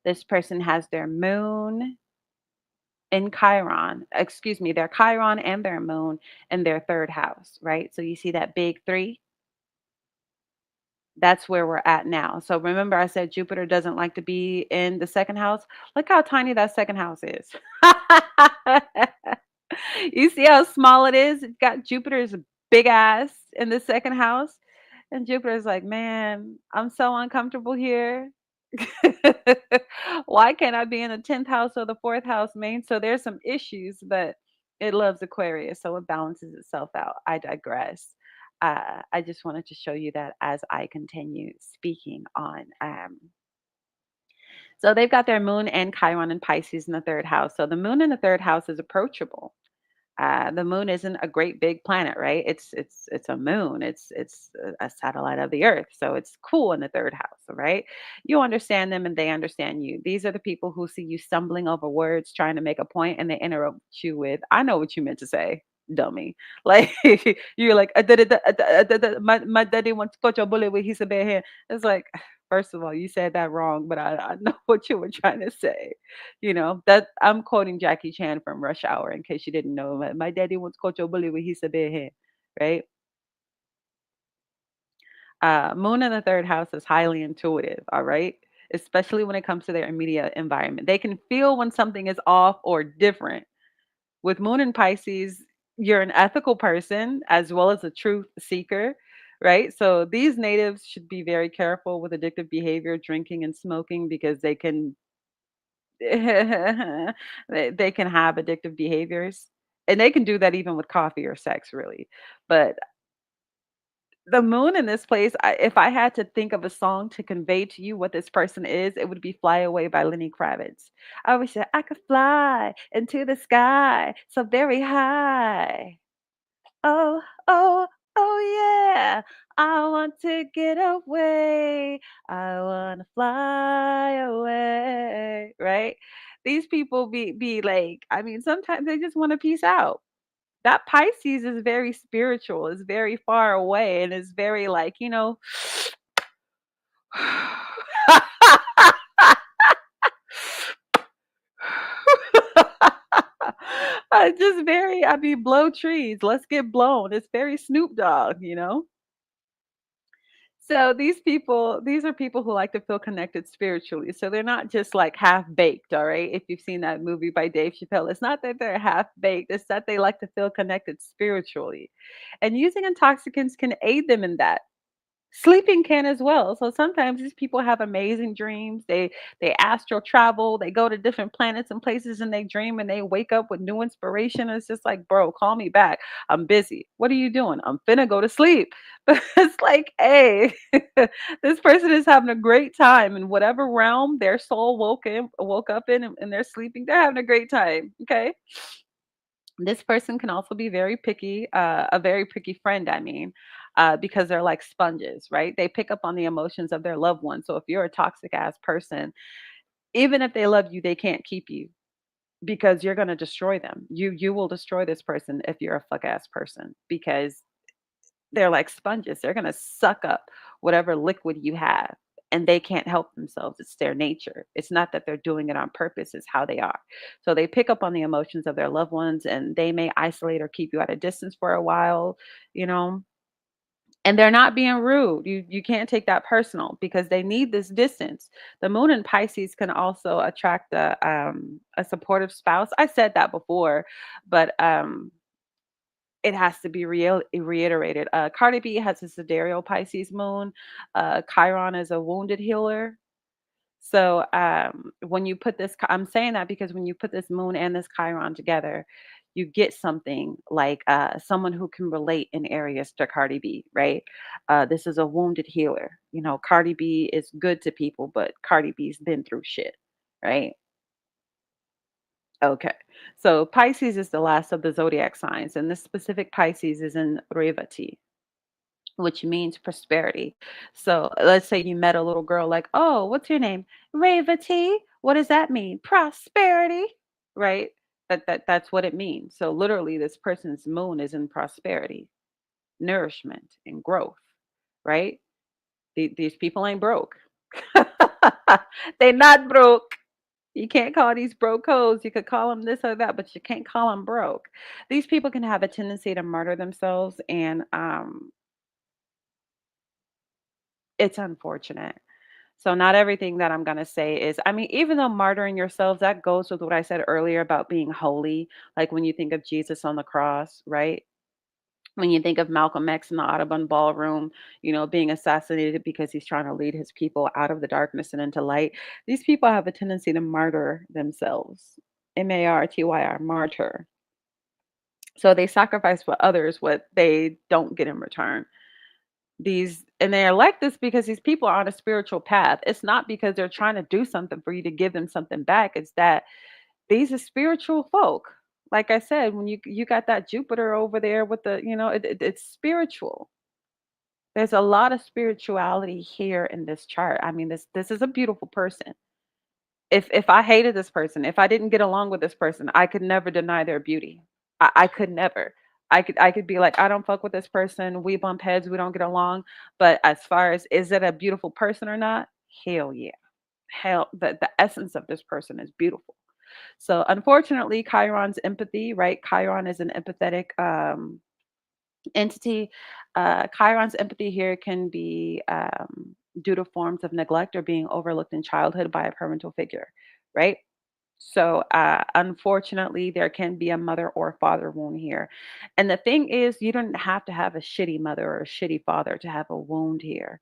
This person has their moon in Chiron, excuse me, their Chiron and their moon in their third house, right? So you see that big three? That's where we're at now. So remember, I said Jupiter doesn't like to be in the second house. Look how tiny that second house is. You see how small it is? It's got Jupiter's big ass in the second house. And Jupiter's like, man, I'm so uncomfortable here. Why can't I be in the 10th house or the fourth house, man? So there's some issues, but it loves Aquarius. So it balances itself out. I digress. I just wanted to show you that as I continue speaking on. So they've got their moon and Chiron and Pisces in the third house. So the moon in the third house is approachable. The moon isn't a great big planet, right? It's a moon. It's a satellite of the Earth, so it's cool in the third house, right? You understand them, and they understand you. These are the people who see you stumbling over words, trying to make a point, and they interrupt you with, "I know what you meant to say, dummy." Like you're like, My daddy wants to coach a bullet with his bare hand." It's like, first of all, you said that wrong, but I know what you were trying to say. That I'm quoting Jackie Chan from Rush Hour in case you didn't know. My daddy once coached a bully when he said bad, right? Moon in the third house is highly intuitive, all right? Especially when it comes to their immediate environment. They can feel when something is off or different. With Moon in Pisces, you're an ethical person as well as a truth seeker, right? So these natives should be very careful with addictive behavior, drinking and smoking, because they can they can have addictive behaviors, and they can do that even with coffee or sex, really. But the moon in this place, if I had to think of a song to convey to you what this person is, it would be "Fly Away" by Lenny Kravitz. I always say, "I could fly into the sky so very high. Oh, oh, Oh yeah, I want to get away. I want to fly away. Right? These people be like, I mean, sometimes they just want to peace out. That Pisces is very spiritual, is very far away, and is very like, I mean, blow trees. Let's get blown. It's very Snoop Dogg. So these are people who like to feel connected spiritually. So they're not just like half baked, all right? If you've seen that movie by Dave Chappelle, it's not that they're half baked, it's that they like to feel connected spiritually. And using intoxicants can aid them in that. Sleeping can as well. So sometimes these people have amazing dreams. They astral travel, they go to different planets and places and they dream and they wake up with new inspiration. It's just like, bro, call me back. I'm busy. What are you doing? I'm finna go to sleep. But it's like, hey, this person is having a great time in whatever realm their soul woke up in and they're sleeping. They're having a great time. Okay. This person can also be very picky, a very picky friend, I mean, because they're like sponges, right? They pick up on the emotions of their loved ones. So if you're a toxic ass person, even if they love you, they can't keep you because you're going to destroy them. You will destroy this person if you're a fuck ass person because they're like sponges. They're going to suck up whatever liquid you have and they can't help themselves. It's their nature. It's not that they're doing it on purpose, it's how they are. So they pick up on the emotions of their loved ones and they may isolate or keep you at a distance for a while, you know. And they're not being rude. You can't take that personal because they need this distance. The moon in Pisces can also attract a supportive spouse. I said that before, but it has to be reiterated. Cardi B has a sidereal Pisces moon. Chiron is a wounded healer. So when you put this, I'm saying that because when you put this moon and this Chiron together, you get something like someone who can relate in areas to Cardi B, right? This is a wounded healer. You know, Cardi B is good to people, but Cardi B's been through shit, right? Okay. So Pisces is the last of the zodiac signs, and this specific Pisces is in Revati, which means prosperity. So let's say you met a little girl like, "Oh, what's your name?" Revati. What does that mean? Prosperity, right? That's what it means. So literally this person's moon is in prosperity, nourishment, and growth, right? These people ain't broke. They not broke. You can't call these broke hoes. You could call them this or that, but you can't call them broke. These people can have a tendency to murder themselves, and it's unfortunate. So not everything that I'm gonna say is, I mean, even though martyring yourselves, that goes with what I said earlier about being holy. Like when you think of Jesus on the cross, right? When you think of Malcolm X in the Audubon Ballroom, being assassinated because he's trying to lead his people out of the darkness and into light. These people have a tendency to martyr themselves. martyr, martyr. So they sacrifice for others what they don't get in return. And they're like this because these people are on a spiritual path. It's not because they're trying to do something for you to give them something back. It's that these are spiritual folk. Like I said, when you got that Jupiter over there with it's spiritual. There's a lot of spirituality here in this chart. I mean, this is a beautiful person. If I hated this person, if I didn't get along with this person, I could never deny their beauty. I could never. I could be like, I don't fuck with this person. We bump heads. We don't get along. But as far as is it a beautiful person or not? Hell yeah. Hell, the essence of this person is beautiful. So unfortunately, Chiron's empathy, right? Chiron is an empathetic entity. Chiron's empathy here can be due to forms of neglect or being overlooked in childhood by a parental figure, right? So, unfortunately, there can be a mother or father wound here. And the thing is, you don't have to have a shitty mother or a shitty father to have a wound here.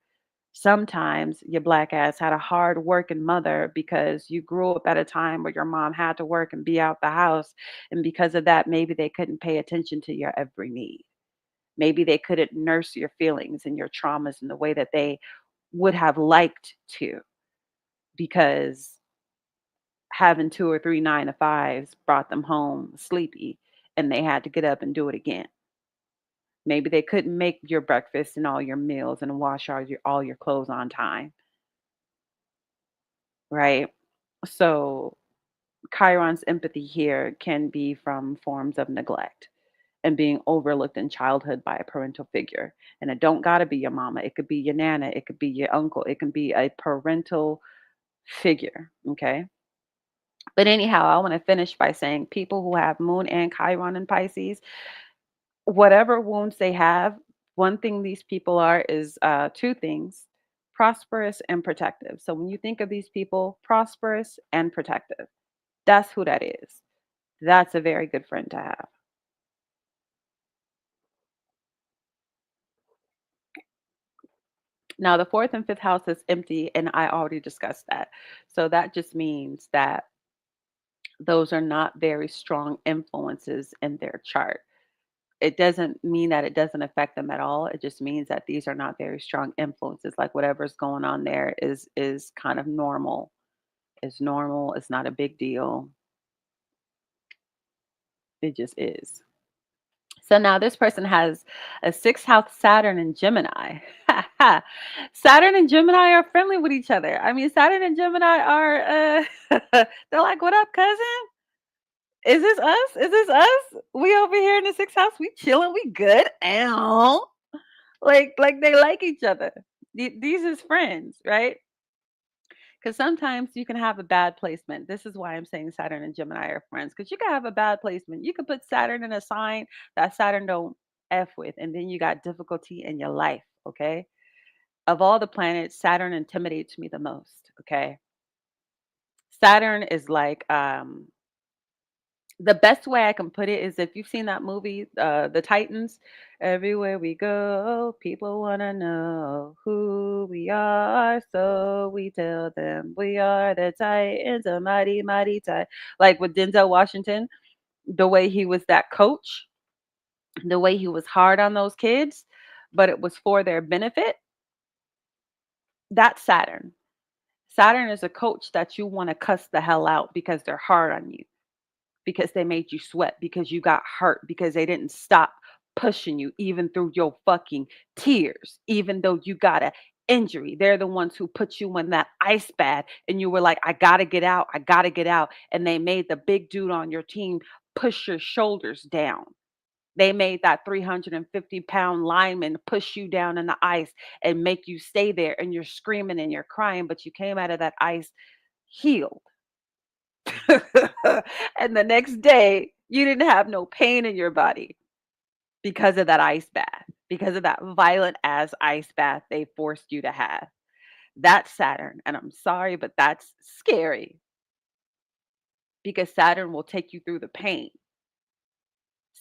Sometimes your black ass had a hard working mother because you grew up at a time where your mom had to work and be out the house. And because of that, maybe they couldn't pay attention to your every need. Maybe they couldn't nurse your feelings and your traumas in the way that they would have liked to because having 2 or 3 9 to 5s brought them home sleepy and they had to get up and do it again. Maybe they couldn't make your breakfast and all your meals and wash all your clothes on time, right? So Chiron's empathy here can be from forms of neglect and being overlooked in childhood by a parental figure. And it don't gotta be your mama. It could be your nana. It could be your uncle. It can be a parental figure. Okay. But anyhow, I want to finish by saying people who have moon and Chiron in Pisces, whatever wounds they have, one thing these people are is two things: prosperous and protective. So when you think of these people, prosperous and protective, that's who that is. That's a very good friend to have. Now, the fourth and fifth house is empty, and I already discussed that. So that just means that those are not very strong influences in their chart. It doesn't mean that it doesn't affect them at all. It just means that these are not very strong influences. Like whatever's going on there is kind of normal. It's normal. It's not a big deal. It just is. So now this person has a sixth house Saturn and Gemini. Saturn and Gemini are friendly with each other. I mean, Saturn and Gemini are they're like, "What up, cousin? Is this us? Is this us? We over here in the sixth house. We chilling. We good. Ow." Like they like each other. These is friends, right? Because sometimes you can have a bad placement. This is why I'm saying Saturn and Gemini are friends. Because you can have a bad placement. You could put Saturn in a sign that Saturn don't f with, and then you got difficulty in your life. Okay. Of all the planets, Saturn intimidates me the most. Okay. Saturn is like the best way I can put it is if you've seen that movie, The Titans, everywhere we go, people want to know who we are. So we tell them we are the Titans, a mighty, mighty Titan. Like with Denzel Washington, the way he was that coach, the way he was hard on those kids, but it was for their benefit. That's Saturn. Saturn is a coach that you want to cuss the hell out because they're hard on you, because they made you sweat, because you got hurt, because they didn't stop pushing you even through your fucking tears, even though you got a injury. They're the ones who put you in that ice bath and you were like, I gotta get out, I gotta get out. And they made the big dude on your team push your shoulders down. They made that 350-pound lineman push you down in the ice and make you stay there and you're screaming and you're crying, but you came out of that ice healed. And the next day, you didn't have no pain in your body because of that ice bath, because of that violent ass ice bath they forced you to have. That's Saturn. And I'm sorry, but that's scary because Saturn will take you through the pain.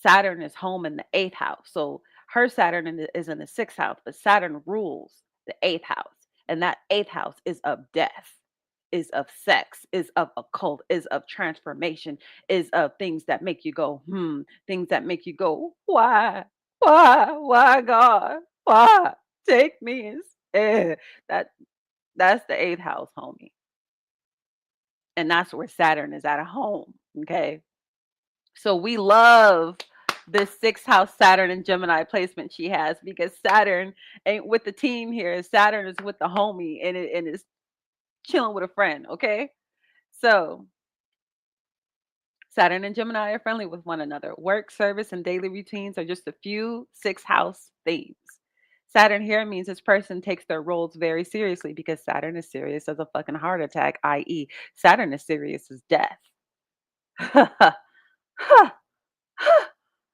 Saturn is home in the eighth house. So her Saturn is in the sixth house, but Saturn rules the eighth house. And that eighth house is of death, is of sex, is of occult, is of transformation, is of things that make you go, things that make you go, why? Why, God? Why? Take me instead. That that's the eighth house, homie. And that's where Saturn is at home. Okay. So we love this sixth house Saturn and Gemini placement she has because Saturn ain't with the team here. Saturn is with the homie and is chilling with a friend. Okay. So Saturn and Gemini are friendly with one another. Work, service, and daily routines are just a few sixth house themes. Saturn here means this person takes their roles very seriously because Saturn is serious as a fucking heart attack, i.e., Saturn is serious as death.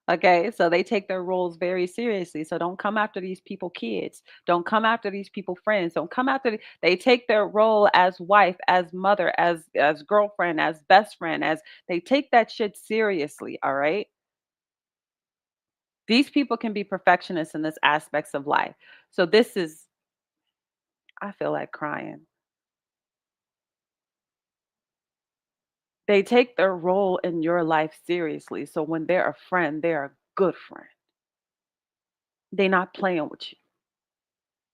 Okay, so they take their roles very seriously. So don't come after these people kids. Don't come after these people friends. Don't come after they take their role as wife, as mother, as girlfriend, as best friend, as they take that shit seriously, all right? These people can be perfectionists in this aspects of life. So this is I feel like crying. They take their role in your life seriously. So when they're a friend, they're a good friend. They're not playing with you.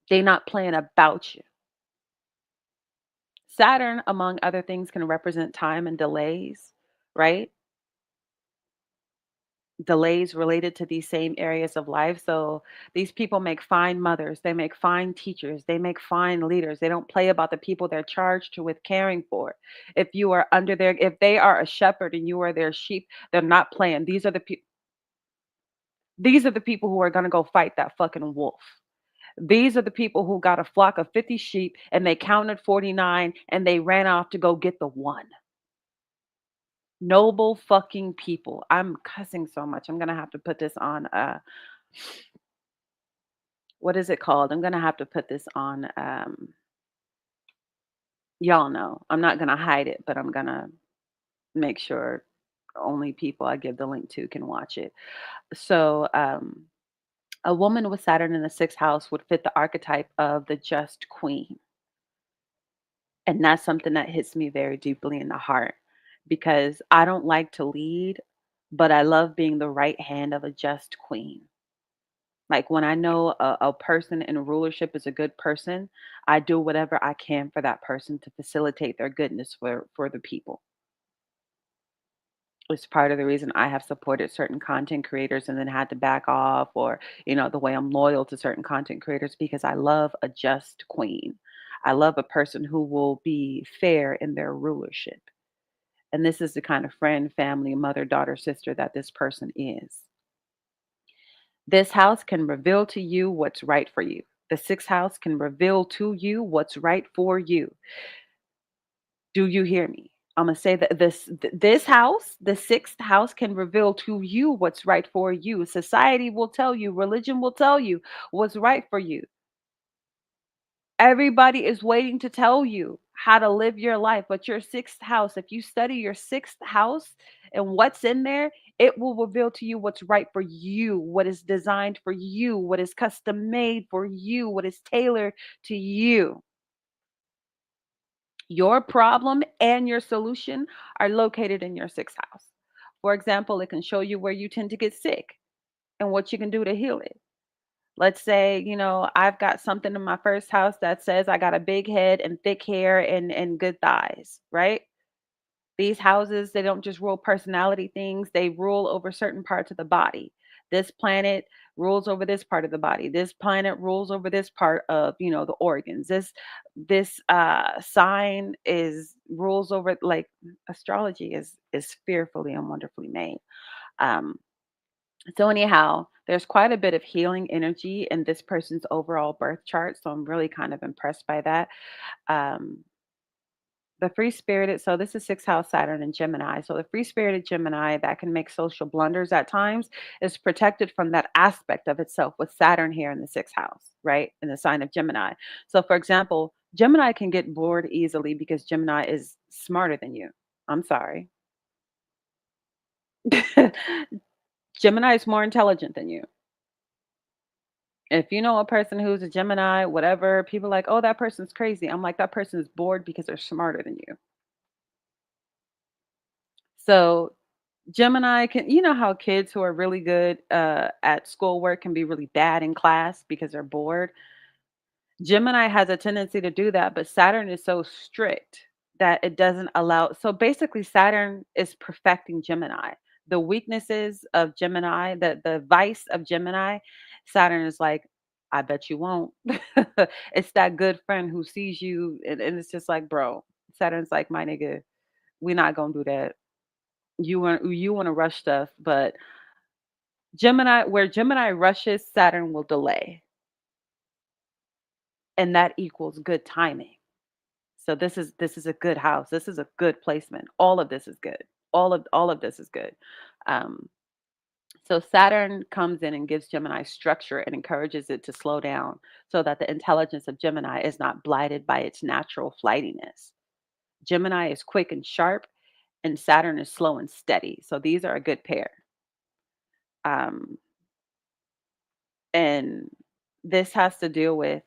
They're not playing about you. Saturn, among other things, can represent time and delays, right? delays related to these same areas of life. So these people make fine mothers, they make fine teachers, they make fine leaders. They don't play about the people they're charged with caring for. If you are under their, if they are a shepherd and you are their sheep, they're not playing. These are the people who are going to go fight that fucking wolf. These are the people who got a flock of 50 sheep and they counted 49 and they ran off to go get the one. Noble fucking people. I'm cussing so much. I'm going to have to put this on what is it called? I'm going to have to put this on y'all know. I'm not going to hide it, but I'm going to make sure only people I give the link to can watch it. So, a woman with Saturn in the sixth house would fit the archetype of the just queen. And that's something that hits me very deeply in the heart because I don't like to lead, but I love being the right hand of a just queen. Like when I know a person in rulership is a good person, I do whatever I can for that person to facilitate their goodness for the people. It's part of the reason I have supported certain content creators and then had to back off, or the way I'm loyal to certain content creators because I love a just queen. I love a person who will be fair in their rulership. And this is the kind of friend, family, mother, daughter, sister that this person is. This house can reveal to you what's right for you. The sixth house can reveal to you what's right for you. Do you hear me? I'm gonna say that this house, the sixth house, can reveal to you what's right for you. Society will tell you, religion will tell you what's right for you. Everybody is waiting to tell you how to live your life, but your sixth house, if you study your sixth house and what's in there, it will reveal to you what's right for you, what is designed for you, what is custom made for you, what is tailored to you. Your problem and your solution are located in your sixth house. For example, it can show you where you tend to get sick and what you can do to heal it. Let's say, I've got something in my first house that says I got a big head and thick hair and good thighs, right? These houses, they don't just rule personality things, they rule over certain parts of the body. This planet rules over this part of the body. This planet rules over this part of, the organs. This sign is rules over, like, astrology is fearfully and wonderfully made. Um so anyhow, there's quite a bit of healing energy in this person's overall birth chart. So I'm really kind of impressed by that. Um, the free spirited, so this is sixth house Saturn and Gemini. So the free spirited Gemini that can make social blunders at times is protected from that aspect of itself with Saturn here in the sixth house, right? In the sign of Gemini. So for example, Gemini can get bored easily because Gemini is smarter than you. I'm sorry. Gemini is more intelligent than you. If you know a person who's a Gemini, whatever, people like, oh, that person's crazy. I'm like, that person's bored because they're smarter than you. So Gemini can, you know how kids who are really good at schoolwork can be really bad in class because they're bored? Gemini has a tendency to do that, but Saturn is so strict that it doesn't allow. So basically, Saturn is perfecting Gemini. The weaknesses of Gemini, the vice of Gemini, Saturn is like, I bet you won't. It's that good friend who sees you, and it's just like, bro. Saturn's like, my nigga, we're not gonna do that. You want to rush stuff, but Gemini, where Gemini rushes, Saturn will delay, and that equals good timing. So this is a good house. This is a good placement. All of this is good. All of this is good. Um, so Saturn comes in and gives Gemini structure and encourages it to slow down so that the intelligence of Gemini is not blighted by its natural flightiness. Gemini is quick and sharp, and Saturn is slow and steady. So these are a good pair. Um, and this has to deal with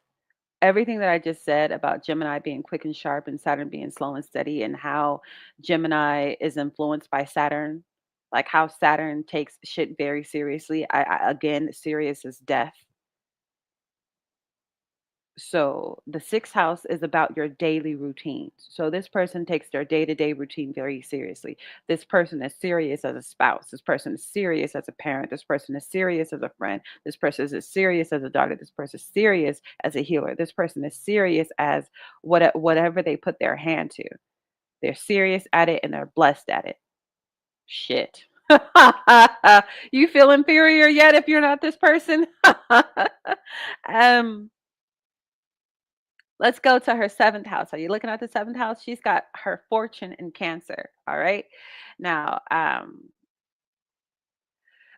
everything that I just said about Gemini being quick and sharp and Saturn being slow and steady, and how Gemini is influenced by Saturn, like how Saturn takes shit very seriously. Again, serious as death. So the sixth house is about your daily routines. So this person takes their day to day routine very seriously. This person is serious as a spouse. This person is serious as a parent. This person is serious as a friend. This person is serious as a daughter. This person is serious as a healer. This person is serious as whatever they put their hand to. They're serious at it and they're blessed at it. Shit. You feel inferior yet if you're not this person? um Let's go to her seventh house. Are you looking at the seventh house? She's got her fortune in Cancer. All right. Now,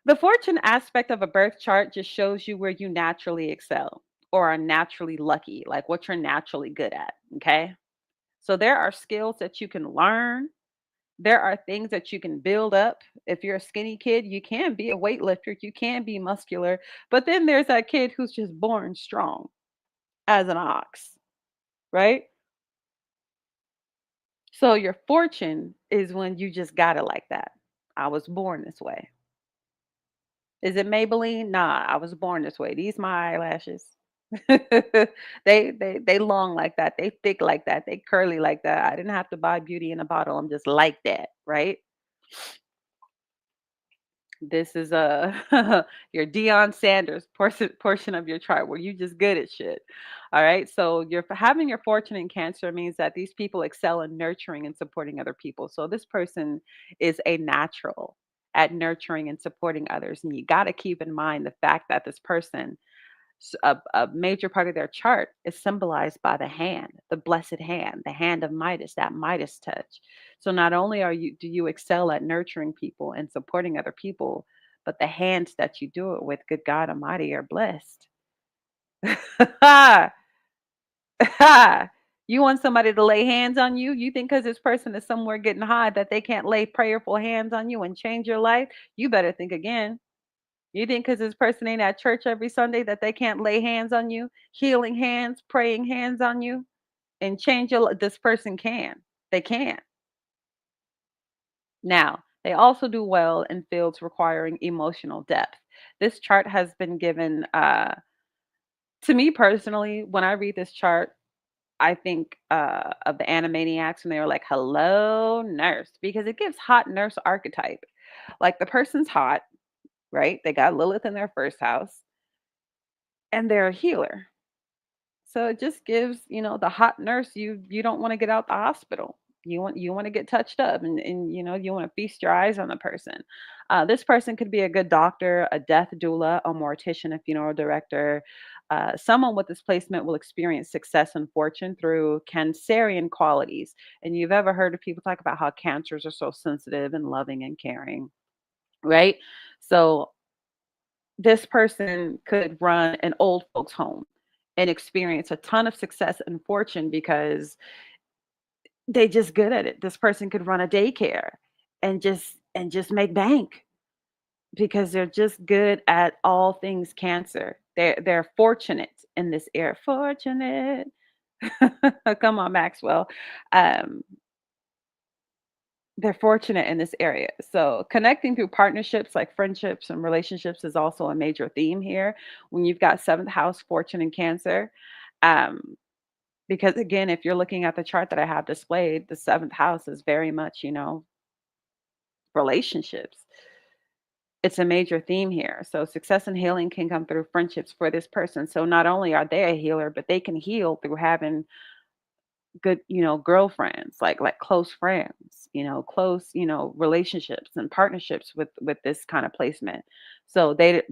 the fortune aspect of a birth chart just shows you where you naturally excel or are naturally lucky, like what you're naturally good at. Okay. So there are skills that you can learn. There are things that you can build up. If you're a skinny kid, you can be a weightlifter, you can be muscular. But then there's that kid who's just born strong as an ox, right? So your fortune is when you just got it like that. I was born this way. Is it Maybelline? Nah, I was born this way. These my eyelashes. They long like that. They thick like that. They curly like that. I didn't have to buy beauty in a bottle. I'm just like that, right? This is your Dion Sanders portion of your chart where you just good at shit. All right. So you're having your fortune in Cancer means that these people excel in nurturing and supporting other people. So this person is a natural at nurturing and supporting others. And you got to keep in mind the fact that this person a major part of their chart is symbolized by the hand, the blessed hand, the hand of Midas, that Midas touch. So not only do you excel at nurturing people and supporting other people, but the hands that you do it with, good God Almighty, are blessed. You want somebody to lay hands on you? You think because this person is somewhere getting high that they can't lay prayerful hands on you and change your life? You better think again. You think because this person ain't at church every Sunday that they can't lay hands on you, healing hands, praying hands on you, and change your this person can. They can. Now, they also do well in fields requiring emotional depth. This chart has been given to me personally, when I read this chart, I think of the Animaniacs when they were like, hello, nurse, because it gives hot nurse archetype. Like the person's hot, right? They got Lilith in their first house and they're a healer. So it just gives, the hot nurse, you don't want to get out the hospital. You want to get touched up and you want to feast your eyes on the person. This person could be a good doctor, a death doula, a mortician, a funeral director. Someone with this placement will experience success and fortune through Cancerian qualities. And you've ever heard of people talk about how cancers are so sensitive and loving and caring, right? So this person could run an old folks home and experience a ton of success and fortune because they just good at it. This person could run a daycare and just make bank because they're just good at all things cancer. They're fortunate in this area. Fortunate. Come on, Maxwell. Um, they're fortunate in this area. So connecting through partnerships like friendships and relationships is also a major theme here when you've got seventh house fortune and Cancer. Um, because again, if you're looking at the chart that I have displayed, the seventh house is very much, relationships. It's a major theme here. So success and healing can come through friendships for this person. So not only are they a healer, but they can heal through having good, girlfriends, like close friends, close, relationships and partnerships with this kind of placement. So they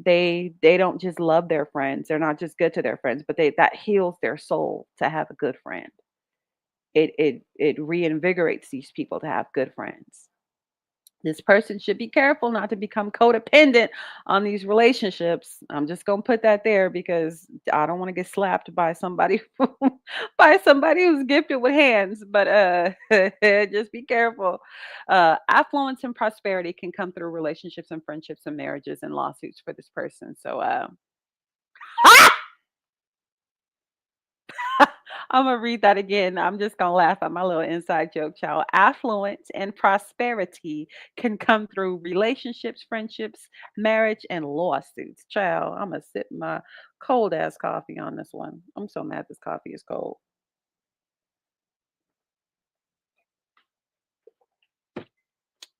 don't just love their friends. They're not just good to their friends, but that heals their soul to have a good friend. It reinvigorates these people to have good friends. This person should be careful not to become codependent on these relationships. I'm just gonna put that there because I don't want to get slapped by somebody by somebody who's gifted with hands. But just be careful. Affluence and prosperity can come through relationships and friendships and marriages and lawsuits for this person. So I'm gonna read that again. I'm just gonna laugh at my little inside joke, child. Affluence and prosperity can come through relationships, friendships, marriage, and lawsuits. Child, I'm gonna sip my cold ass coffee on this one. I'm so mad this coffee is cold.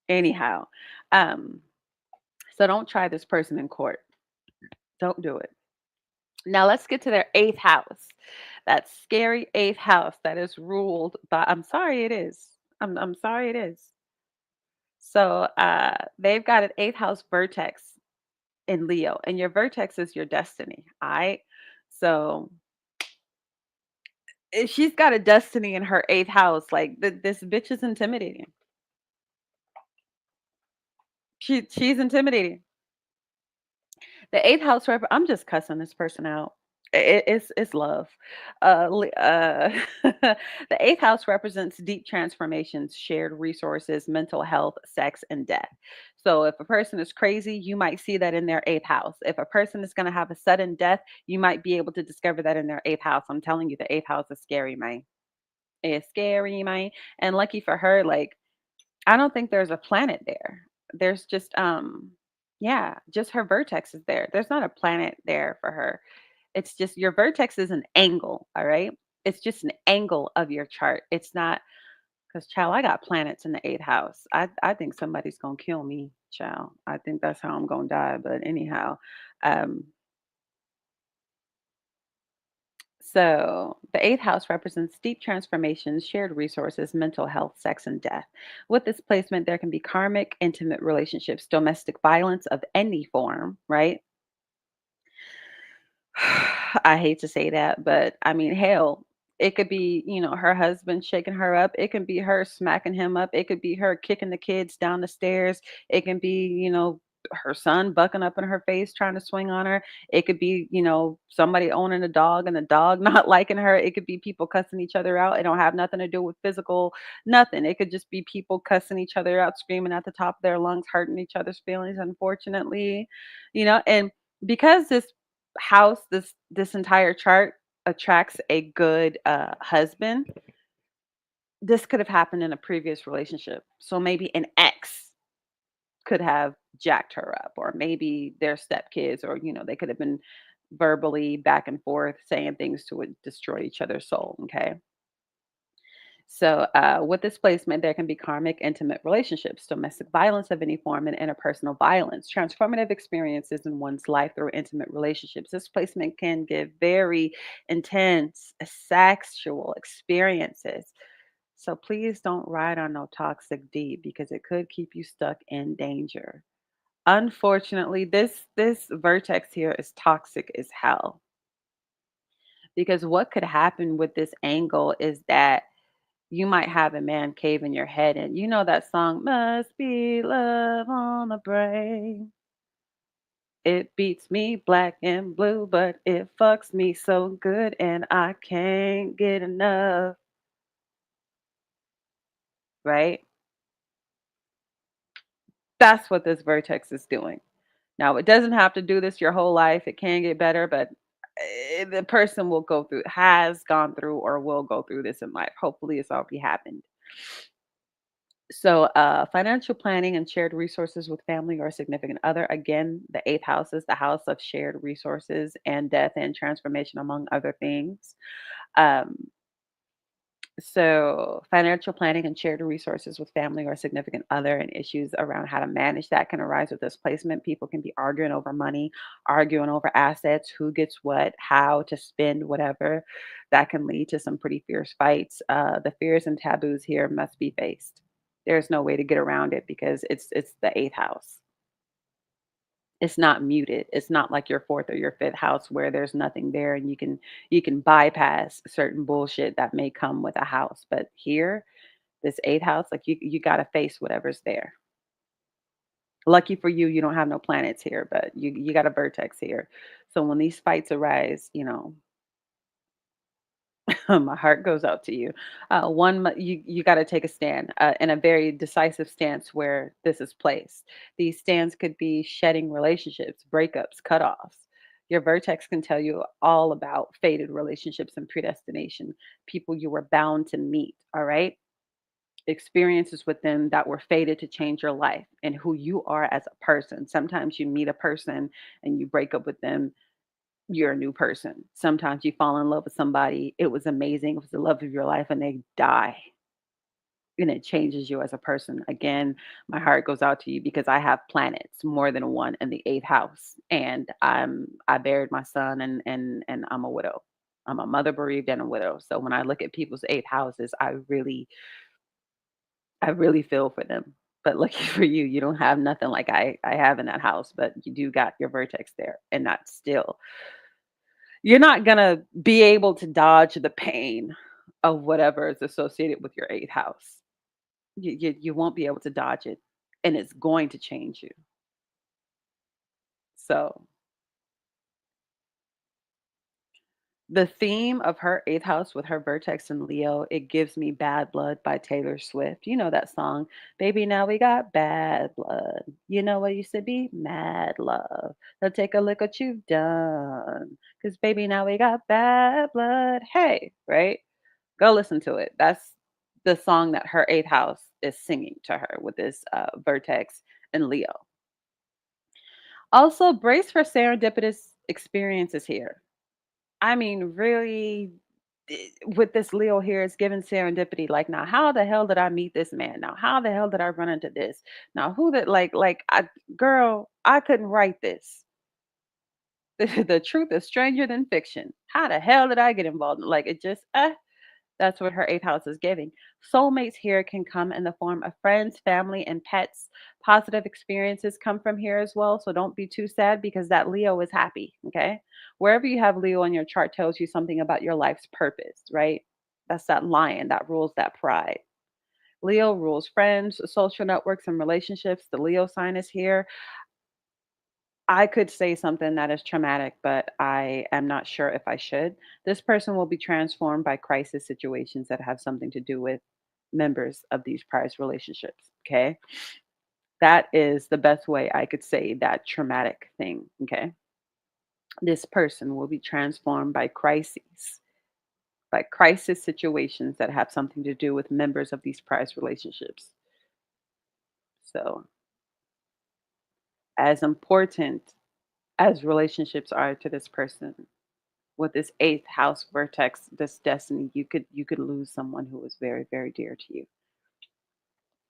Anyhow, um, so don't try this person in court. Don't do it. Now let's get to their eighth house. That scary eighth house that is ruled by, I'm sorry it is. I'm sorry it is. So they've got an eighth house vertex in Leo, and your vertex is your destiny. All right. So if she's got a destiny in her eighth house, like this bitch is intimidating. She's intimidating. The eighth house I'm just cussing this person out. It's love. The eighth house represents deep transformations, shared resources, mental health, sex, and death. So if a person is crazy, you might see that in their eighth house. If a person is going to have a sudden death, you might be able to discover that in their eighth house. I'm telling you, the eighth house is scary, man. It's scary, man. And lucky for her, like I don't think there's a planet there. There's just yeah, just her vertex is there. There's not a planet there for her. It's just your vertex is an angle, all right? It's just an angle of your chart. It's not because child, I got planets in the eighth house. I think somebody's gonna kill me, child. I think that's how I'm gonna die. But anyhow, um, so, the eighth house represents deep transformations, shared resources, mental health, sex, and death. With this placement, there can be karmic, intimate relationships, domestic violence of any form, right? I hate to say that, but I mean, hell, it could be, her husband shaking her up. It can be her smacking him up. It could be her kicking the kids down the stairs. It can be, her son bucking up in her face trying to swing on her. It could be, somebody owning a dog and the dog not liking her. It could be people cussing each other out. It don't have nothing to do with physical, nothing. It could just be people cussing each other out, screaming at the top of their lungs, hurting each other's feelings, unfortunately. And because this entire chart attracts a good husband, this could have happened in a previous relationship. So maybe an ex could have jacked her up, or maybe their stepkids, or they could have been verbally back and forth saying things to destroy each other's soul. Okay. So, with this placement, there can be karmic, intimate relationships, domestic violence of any form, and interpersonal violence, transformative experiences in one's life through intimate relationships. This placement can give very intense sexual experiences. So, please don't ride on no toxic D because it could keep you stuck in danger. Unfortunately, this vertex here is toxic as hell because what could happen with this angle is that you might have a man cave in your head, and you know that song, Must Be Love on the Brain. It beats me black and blue, but it fucks me so good, and I can't get enough, right? That's what this vertex is doing. Now, it doesn't have to do this your whole life. It can get better, but the person will go through, has gone through, or will go through this in life. Hopefully, it's already happened. So, financial planning and shared resources with family or significant other. Again, the eighth house is the house of shared resources and death and transformation, among other things. Um, so, financial planning and shared resources with family or significant other, and issues around how to manage that can arise with this placement. People can be arguing over money, arguing over assets, who gets what, how to spend whatever. That can lead to some pretty fierce fights. The fears and taboos here must be faced. There's no way to get around it because it's the eighth house. It's not muted. It's not like your fourth or your fifth house where there's nothing there and you can bypass certain bullshit that may come with a house. But here, this eighth house, like you gotta face whatever's there. Lucky for you, you don't have no planets here, but you got a vertex here. So when these fights arise, my heart goes out to you. You got to take a stand in a very decisive stance where this is placed. These stands could be shedding relationships, breakups, cutoffs. Your vertex can tell you all about fated relationships and predestination, people you were bound to meet, all right? Experiences with them that were fated to change your life and who you are as a person. Sometimes you meet a person and you break up with them, you're a new person. Sometimes you fall in love with somebody, it was amazing, it was the love of your life, and they die. And it changes you as a person. Again, my heart goes out to you because I have planets, more than one, in the eighth house, and I buried my son, and I'm a widow. I'm a mother bereaved and a widow. So when I look at people's eighth houses, I really feel for them. But lucky for you, you don't have nothing like I have in that house, but you do got your vertex there, and that's still, you're not gonna be able to dodge the pain of whatever is associated with your eighth house. You won't be able to dodge it, and it's going to change you. So the theme of her eighth house with her vertex in Leo, it gives me Bad Blood by Taylor Swift. You know that song, Baby, now we got bad blood. You know what used to be? Mad love. Now take a look what you've done. Because, baby, now we got bad blood. Hey, right? Go listen to it. That's the song that her eighth house is singing to her with this vertex in Leo. Also, brace for serendipitous experiences here. I mean, really, with this Leo here, it's given serendipity. Like, now, how the hell did I meet this man? Now, how the hell did I run into this? Now, who that, girl, I couldn't write this. The truth is stranger than fiction. How the hell did I get involved? Like, it just, that's what her eighth house is giving. Soulmates here can come in the form of friends, family, and pets. Positive experiences come from here as well. So don't be too sad because that Leo is happy. Okay. Wherever you have Leo in your chart tells you something about your life's purpose, right? That's that lion that rules that pride. Leo rules friends, social networks, and relationships. The Leo sign is here. I could say something that is traumatic, but I am not sure if I should. This person will be transformed by crisis situations that have something to do with members of these prized relationships. Okay. That is the best way I could say that traumatic thing. Okay. This person will be transformed by crisis situations that have something to do with members of these prized relationships. So, as important as relationships are to this person, with this eighth house vertex, this destiny, you could lose someone who was very, very dear to you.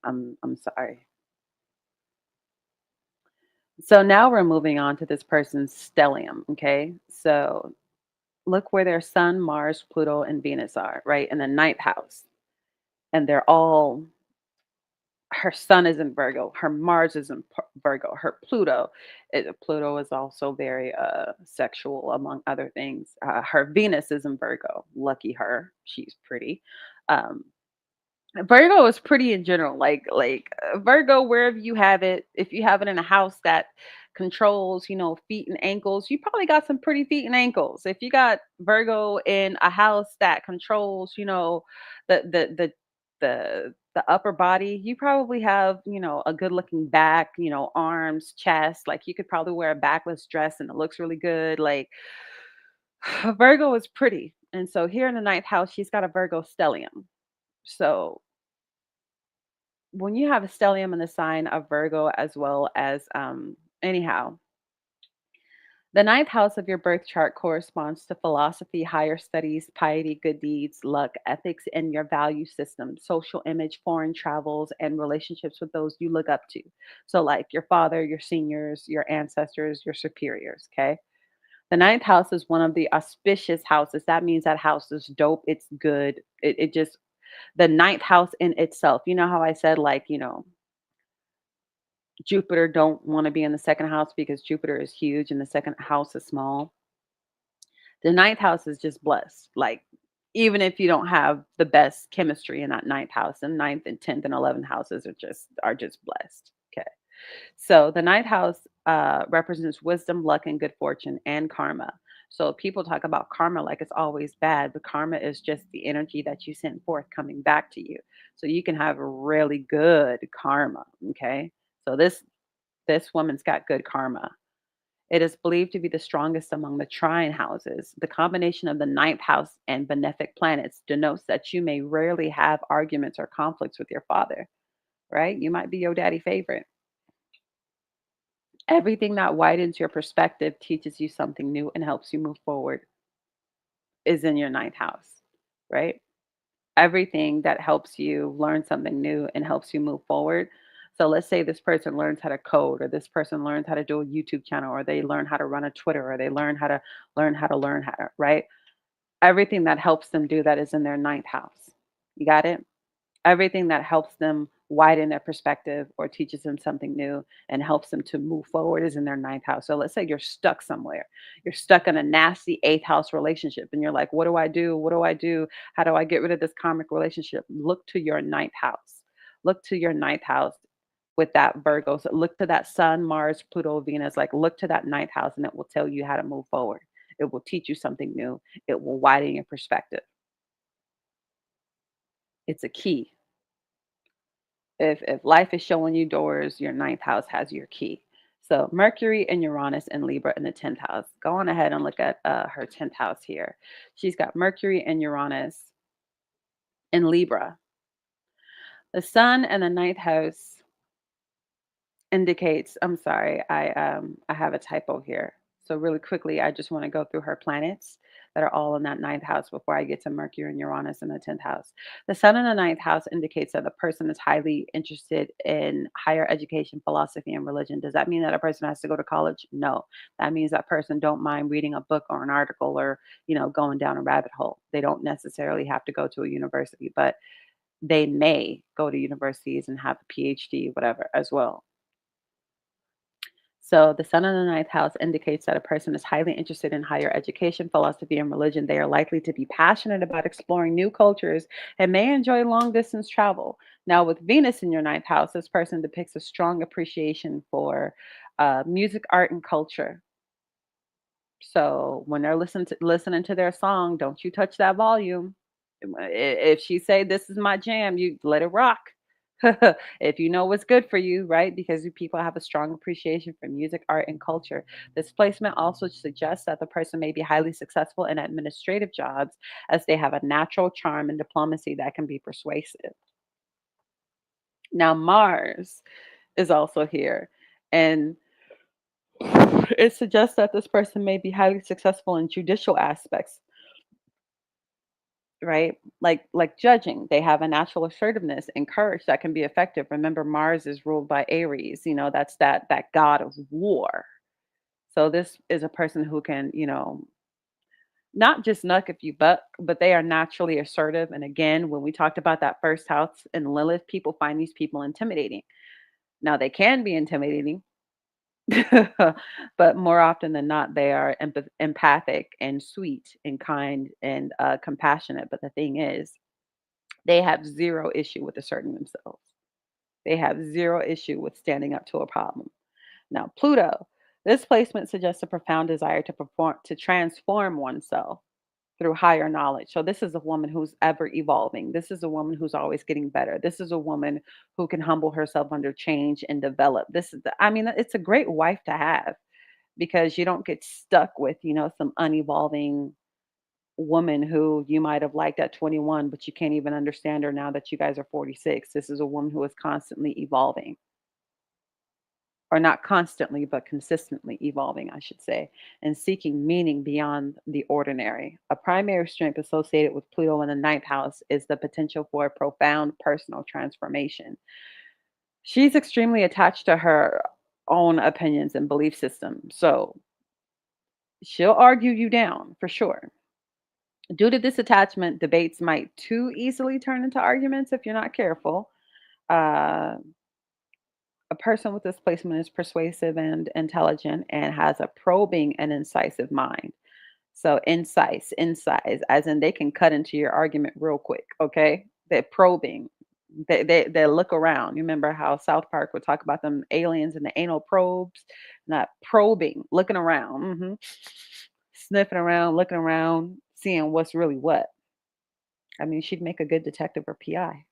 I'm sorry. So now we're moving on to this person's stellium. Okay. So look where their sun, Mars, Pluto, and Venus are, right? In the ninth house. And they're all, her sun is in Virgo, her Mars is in Virgo, her Pluto is also very sexual among other things. Her Venus is in Virgo. Lucky her, she's pretty. Um, Virgo is pretty in general. Virgo, wherever you have it, if you have it in a house that controls, feet and ankles, you probably got some pretty feet and ankles. If you got Virgo in a house that controls, the the the the upper body, you probably have, a good looking back, arms, chest. Like, you could probably wear a backless dress and it looks really good. Like, Virgo is pretty. And so here in the ninth house, she's got a Virgo stellium. So when you have a stellium in the sign of Virgo, as well as anyhow, the ninth house of your birth chart corresponds to philosophy, higher studies, piety, good deeds, luck, ethics, and your value system, social image, foreign travels, and relationships with those you look up to. So, like your father, your seniors, your ancestors, your superiors. Okay. The ninth house is one of the auspicious houses. That means that house is dope. It's good. It just, the ninth house in itself. You know how I said, like, Jupiter don't want to be in the second house because Jupiter is huge and the second house is small. The ninth house is just blessed. Like, even if you don't have the best chemistry in that ninth house, the ninth and 10th and 11th houses are just blessed. Okay. So the ninth house represents wisdom, luck, and good fortune and karma. So people talk about karma like it's always bad, but karma is just the energy that you send forth coming back to you. So you can have really good karma. Okay. So this woman's got good karma. It is believed to be the strongest among the trine houses. The combination of the ninth house and benefic planets denotes that you may rarely have arguments or conflicts with your father, right? You might be your daddy favorite. Everything that widens your perspective, teaches you something new, and helps you move forward is in your ninth house, right? Everything that helps you learn something new and helps you move forward. So let's say this person learns how to code, or this person learns how to do a YouTube channel, or they learn how to run a Twitter, or they learn how to, right? Everything that helps them do that is in their ninth house. You got it? Everything that helps them widen their perspective or teaches them something new and helps them to move forward is in their ninth house. So let's say you're stuck somewhere. You're stuck in a nasty eighth house relationship and you're like, what do I do? What do I do? How do I get rid of this karmic relationship? Look to your ninth house. Look to your ninth house with that Virgo. So look to that Sun, Mars, Pluto, Venus. Like look to that ninth house and it will tell you how to move forward. It will teach you something new. It will widen your perspective. It's a key. If life is showing you doors, your ninth house has your key. So Mercury and Uranus and Libra in the 10th house. Go on ahead and look at her 10th house here. She's got Mercury and Uranus in Libra. The Sun and the ninth house indicates, I'm sorry, I have a typo here. So really quickly, I just want to go through her planets that are all in that ninth house before I get to Mercury and Uranus in the 10th house. The sun in the ninth house indicates that the person is highly interested in higher education, philosophy, and religion. Does that mean that a person has to go to college? No. That means that person don't mind reading a book or an article or, going down a rabbit hole. They don't necessarily have to go to a university, but they may go to universities and have a PhD, whatever, as well. So the sun in the ninth house indicates that a person is highly interested in higher education, philosophy, and religion. They are likely to be passionate about exploring new cultures and may enjoy long distance travel. Now, with Venus in your ninth house, this person depicts a strong appreciation for music, art, and culture. So when they're listening to their song, don't you touch that volume. If she say this is my jam, you let it rock. If you know what's good for you, right? Because you people have a strong appreciation for music, art, and culture. This placement also suggests that the person may be highly successful in administrative jobs as they have a natural charm and diplomacy that can be persuasive. Now, Mars is also here. And it suggests that this person may be highly successful in judicial aspects, right? Like judging. They have a natural assertiveness and courage that can be effective. Remember, Mars is ruled by Aries, that's that god of war. So this is a person who can, not just knuck if you buck, but they are naturally assertive. And again, when we talked about that first house in Lilith, people find these people intimidating. Now they can be intimidating, but more often than not, they are empathic and sweet and kind and compassionate. But the thing is, they have zero issue with asserting themselves. They have zero issue with standing up to a problem. Now, Pluto, this placement suggests a profound desire to transform oneself through higher knowledge. So this is a woman who's ever evolving. This is a woman who's always getting better. This is a woman who can humble herself under change and develop. It's a great wife to have because you don't get stuck with, some unevolving woman who you might have liked at 21, but you can't even understand her now that you guys are 46. This is a woman who is constantly evolving, or not constantly, but consistently evolving, I should say, and seeking meaning beyond the ordinary. A primary strength associated with Pluto in the ninth house is the potential for a profound personal transformation. She's extremely attached to her own opinions and belief system. So she'll argue you down for sure. Due to this attachment, debates might too easily turn into arguments if you're not careful. Uh, a person with this placement is persuasive and intelligent and has a probing and incisive mind. So incise, as in they can cut into your argument real quick. Okay, they're probing. They look around. You remember how South Park would talk about them aliens and the anal probes, not probing, looking around, sniffing around, looking around, seeing what's really what. I mean, she'd make a good detective or PI.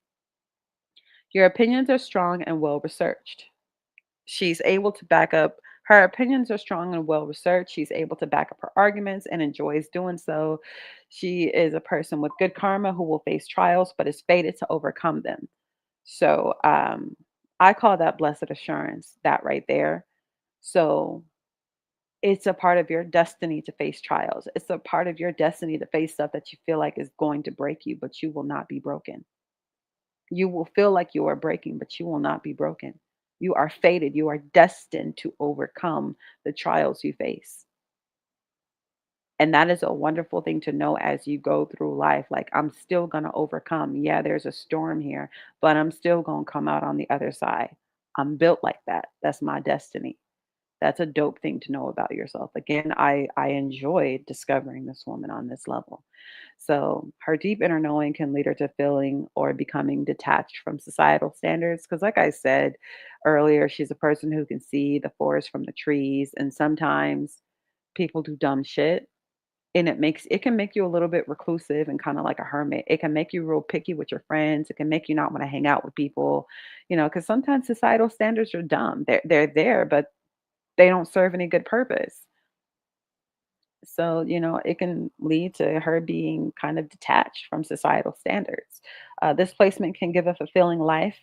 Your opinions are strong and well researched. She's able to back up Her opinions are strong and well researched. She's able to back up her arguments and enjoys doing so. She is a person with good karma who will face trials but is fated to overcome them. So I call that blessed assurance, that right there. So it's a part of your destiny to face trials. It's a part of your destiny to face stuff that you feel like is going to break you, but you will not be broken. You will feel like you are breaking, but you will not be broken. You are fated. You are destined to overcome the trials you face. And that is a wonderful thing to know as you go through life. Like, I'm still going to overcome. Yeah, there's a storm here, but I'm still going to come out on the other side. I'm built like that. That's my destiny. That's a dope thing to know about yourself. Again, I enjoyed discovering this woman on this level. So her deep inner knowing can lead her to feeling or becoming detached from societal standards. Because, like I said earlier, she's a person who can see the forest from the trees, and sometimes people do dumb shit. And it can make you a little bit reclusive and kind of like a hermit. It can make you real picky with your friends. It can make you not want to hang out with people, because sometimes societal standards are dumb. They're there, but they don't serve any good purpose. So, it can lead to her being kind of detached from societal standards. This placement can give a fulfilling life.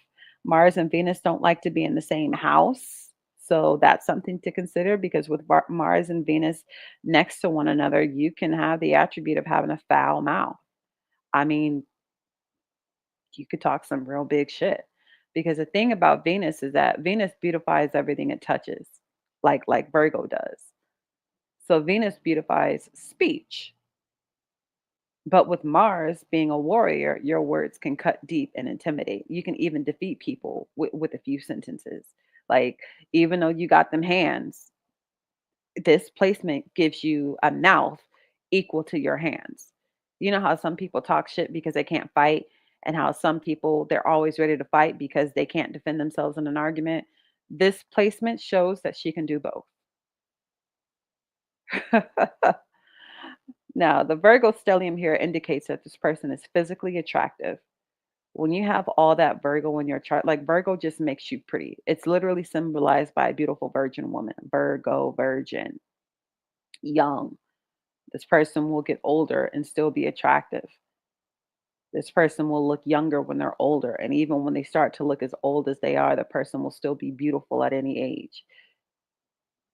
Mars and Venus don't like to be in the same house. So, that's something to consider because with Mars and Venus next to one another, you can have the attribute of having a foul mouth. I mean, you could talk some real big shit. Because the thing about Venus is that Venus beautifies everything it touches, like Virgo does. So Venus beautifies speech. But with Mars being a warrior, your words can cut deep and intimidate. You can even defeat people with a few sentences. Like, even though you got them hands, this placement gives you a mouth equal to your hands. You know how some people talk shit because they can't fight, and how some people, they're always ready to fight because they can't defend themselves in an argument? This placement shows that she can do both. Now, the Virgo stellium here indicates that this person is physically attractive. When you have all that Virgo in your chart, like Virgo just makes you pretty. It's literally symbolized by a beautiful virgin woman, Virgo, virgin, young. This person will get older and still be attractive. This person will look younger when they're older. And even when they start to look as old as they are, the person will still be beautiful at any age.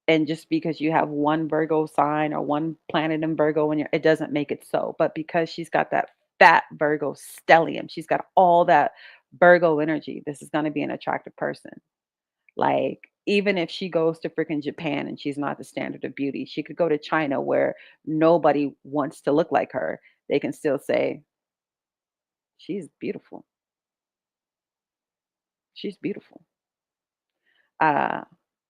And just because you have one Virgo sign or one planet in Virgo in your, it doesn't make it so. But because she's got that fat Virgo stellium, she's got all that Virgo energy. This is going to be an attractive person. Like, even if she goes to freaking Japan and she's not the standard of beauty, she could go to China where nobody wants to look like her. They can still say, she's beautiful. She's beautiful. Uh,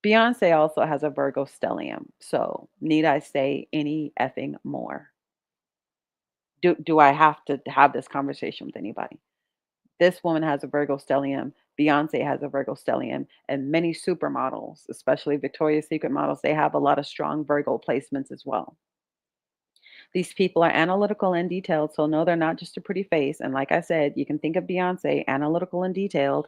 Beyonce also has a Virgo stellium. So, need I say any effing more? Do I have to have this conversation with anybody? This woman has a Virgo stellium. Beyonce has a Virgo stellium, and many supermodels, especially Victoria's Secret models, they have a lot of strong Virgo placements as well. These people are analytical and detailed, so no, they're not just a pretty face. And like I said, you can think of Beyonce, analytical and detailed,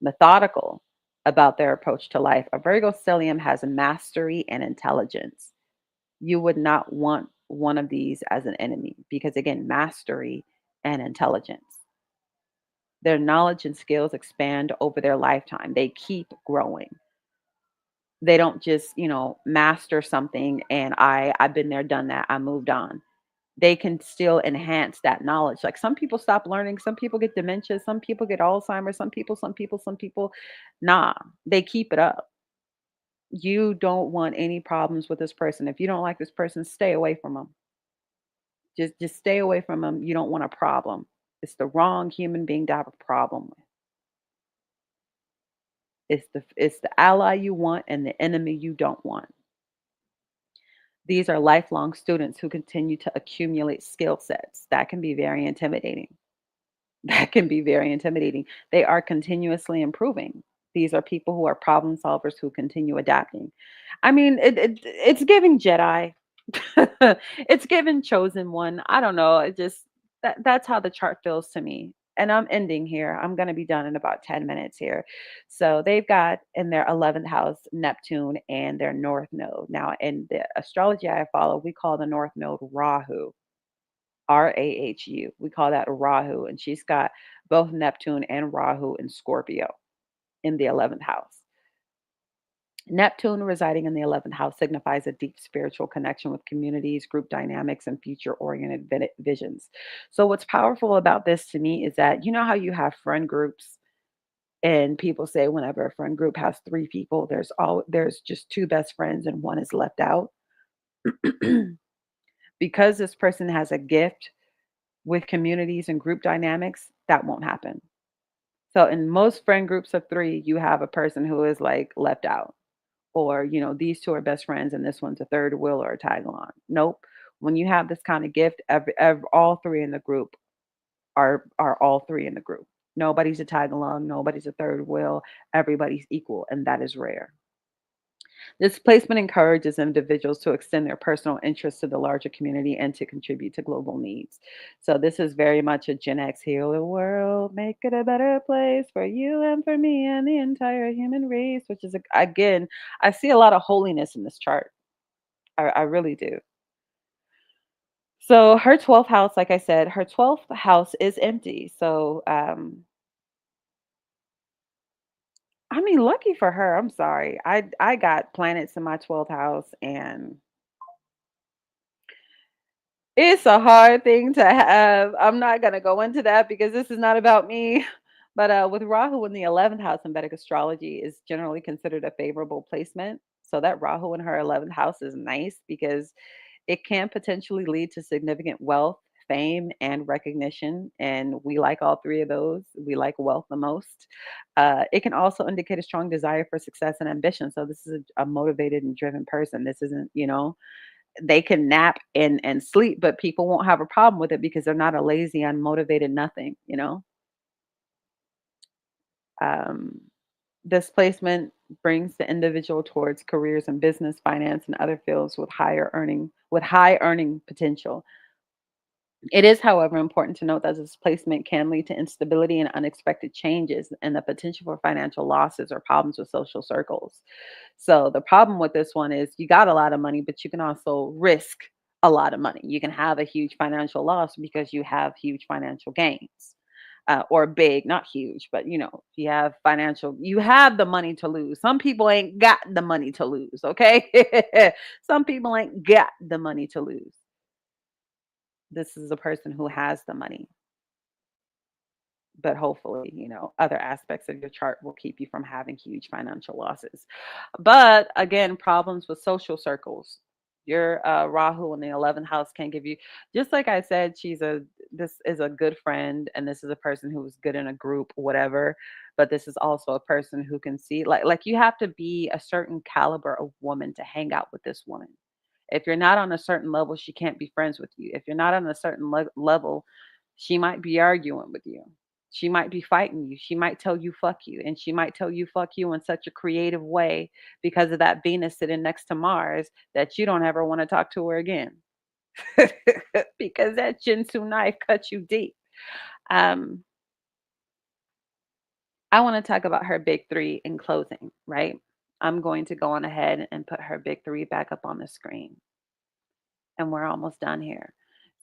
methodical about their approach to life. A Virgo stellium has mastery and intelligence. You would not want one of these as an enemy because, again, mastery and intelligence. Their knowledge and skills expand over their lifetime. They keep growing. They don't just, master something and I've been there, done that, I moved on. They can still enhance that knowledge. Like, some people stop learning, some people get dementia, some people get Alzheimer's, some people. Nah, they keep it up. You don't want any problems with this person. If you don't like this person, stay away from them. Just stay away from them. You don't want a problem. It's the wrong human being to have a problem with. It's the ally you want and the enemy you don't want. These are lifelong students who continue to accumulate skill sets. That can be very intimidating. That can be very intimidating. They are continuously improving. These are people who are problem solvers who continue adapting. I mean, it's giving Jedi. It's given chosen one. I don't know. It just that's how the chart feels to me. and I'm ending here. I'm going to be done in about 10 minutes here. So they've got in their 11th house Neptune and their north node. Now, in the astrology I follow, we call the north node Rahu, Rahu. We call that Rahu. And she's got both Neptune and Rahu in Scorpio in the 11th house. Neptune residing in the 11th house signifies a deep spiritual connection with communities, group dynamics, and future oriented visions. So, what's powerful about this to me is that you know how you have friend groups, and people say whenever a friend group has three people, there's just two best friends and one is left out. Because this person has a gift with communities and group dynamics, that won't happen. So, in most friend groups of three, you have a person who is like left out or these two are best friends and this one's a third wheel or a tag along. Nope. When you have this kind of gift, all three in the group are all three in the group. Nobody's a tag along, nobody's a third wheel, everybody's equal, and that is rare. This placement encourages individuals to extend their personal interests to the larger community and to contribute to global needs. So this is very much a Gen X heal the world, make it a better place for you and for me and the entire human race, which is again, I see a lot of holiness in this chart. I really do. So her 12th house, like I said, her 12th house is empty. So I mean, lucky for her. I'm sorry. I got planets in my 12th house and it's a hard thing to have. I'm not gonna go into that because this is not about me. But with Rahu in the 11th house in Vedic astrology is generally considered a favorable placement. So that Rahu in her 11th house is nice because it can potentially lead to significant wealth, fame, and recognition. And we like all three of those. We like wealth the most. It can also indicate a strong desire for success and ambition. So this is a motivated and driven person. This isn't, they can nap and sleep, but people won't have a problem with it because they're not a lazy, unmotivated nothing. Um, Displacement brings the individual towards careers in business, finance, and other fields with high earning potential. It is, however, important to note that this placement can lead to instability and unexpected changes and the potential for financial losses or problems with social circles. So the problem with this one is you got a lot of money, but you can also risk a lot of money. You can have a huge financial loss because you have huge financial gains. Or big, not huge, but you have the money to lose. Some people ain't got the money to lose, okay? Some people ain't got the money to lose. This is a person who has the money, but hopefully, other aspects of your chart will keep you from having huge financial losses. But again, problems with social circles. Your Rahu in the 11th house can give you, just like I said, this is a good friend, and this is a person who is good in a group, whatever. But this is also a person who can see, like you have to be a certain caliber of woman to hang out with this woman. If you're not on a certain level, she can't be friends with you. If you're not on a certain level, she might be arguing with you. She might be fighting you. She might tell you fuck you. And she might tell you fuck you in such a creative way because of that Venus sitting next to Mars that you don't ever want to talk to her again. Because that Jinsu knife cuts you deep. Um, I want to talk about her big three in closing, right? I'm going to go on ahead and put her big three back up on the screen. And we're almost done here.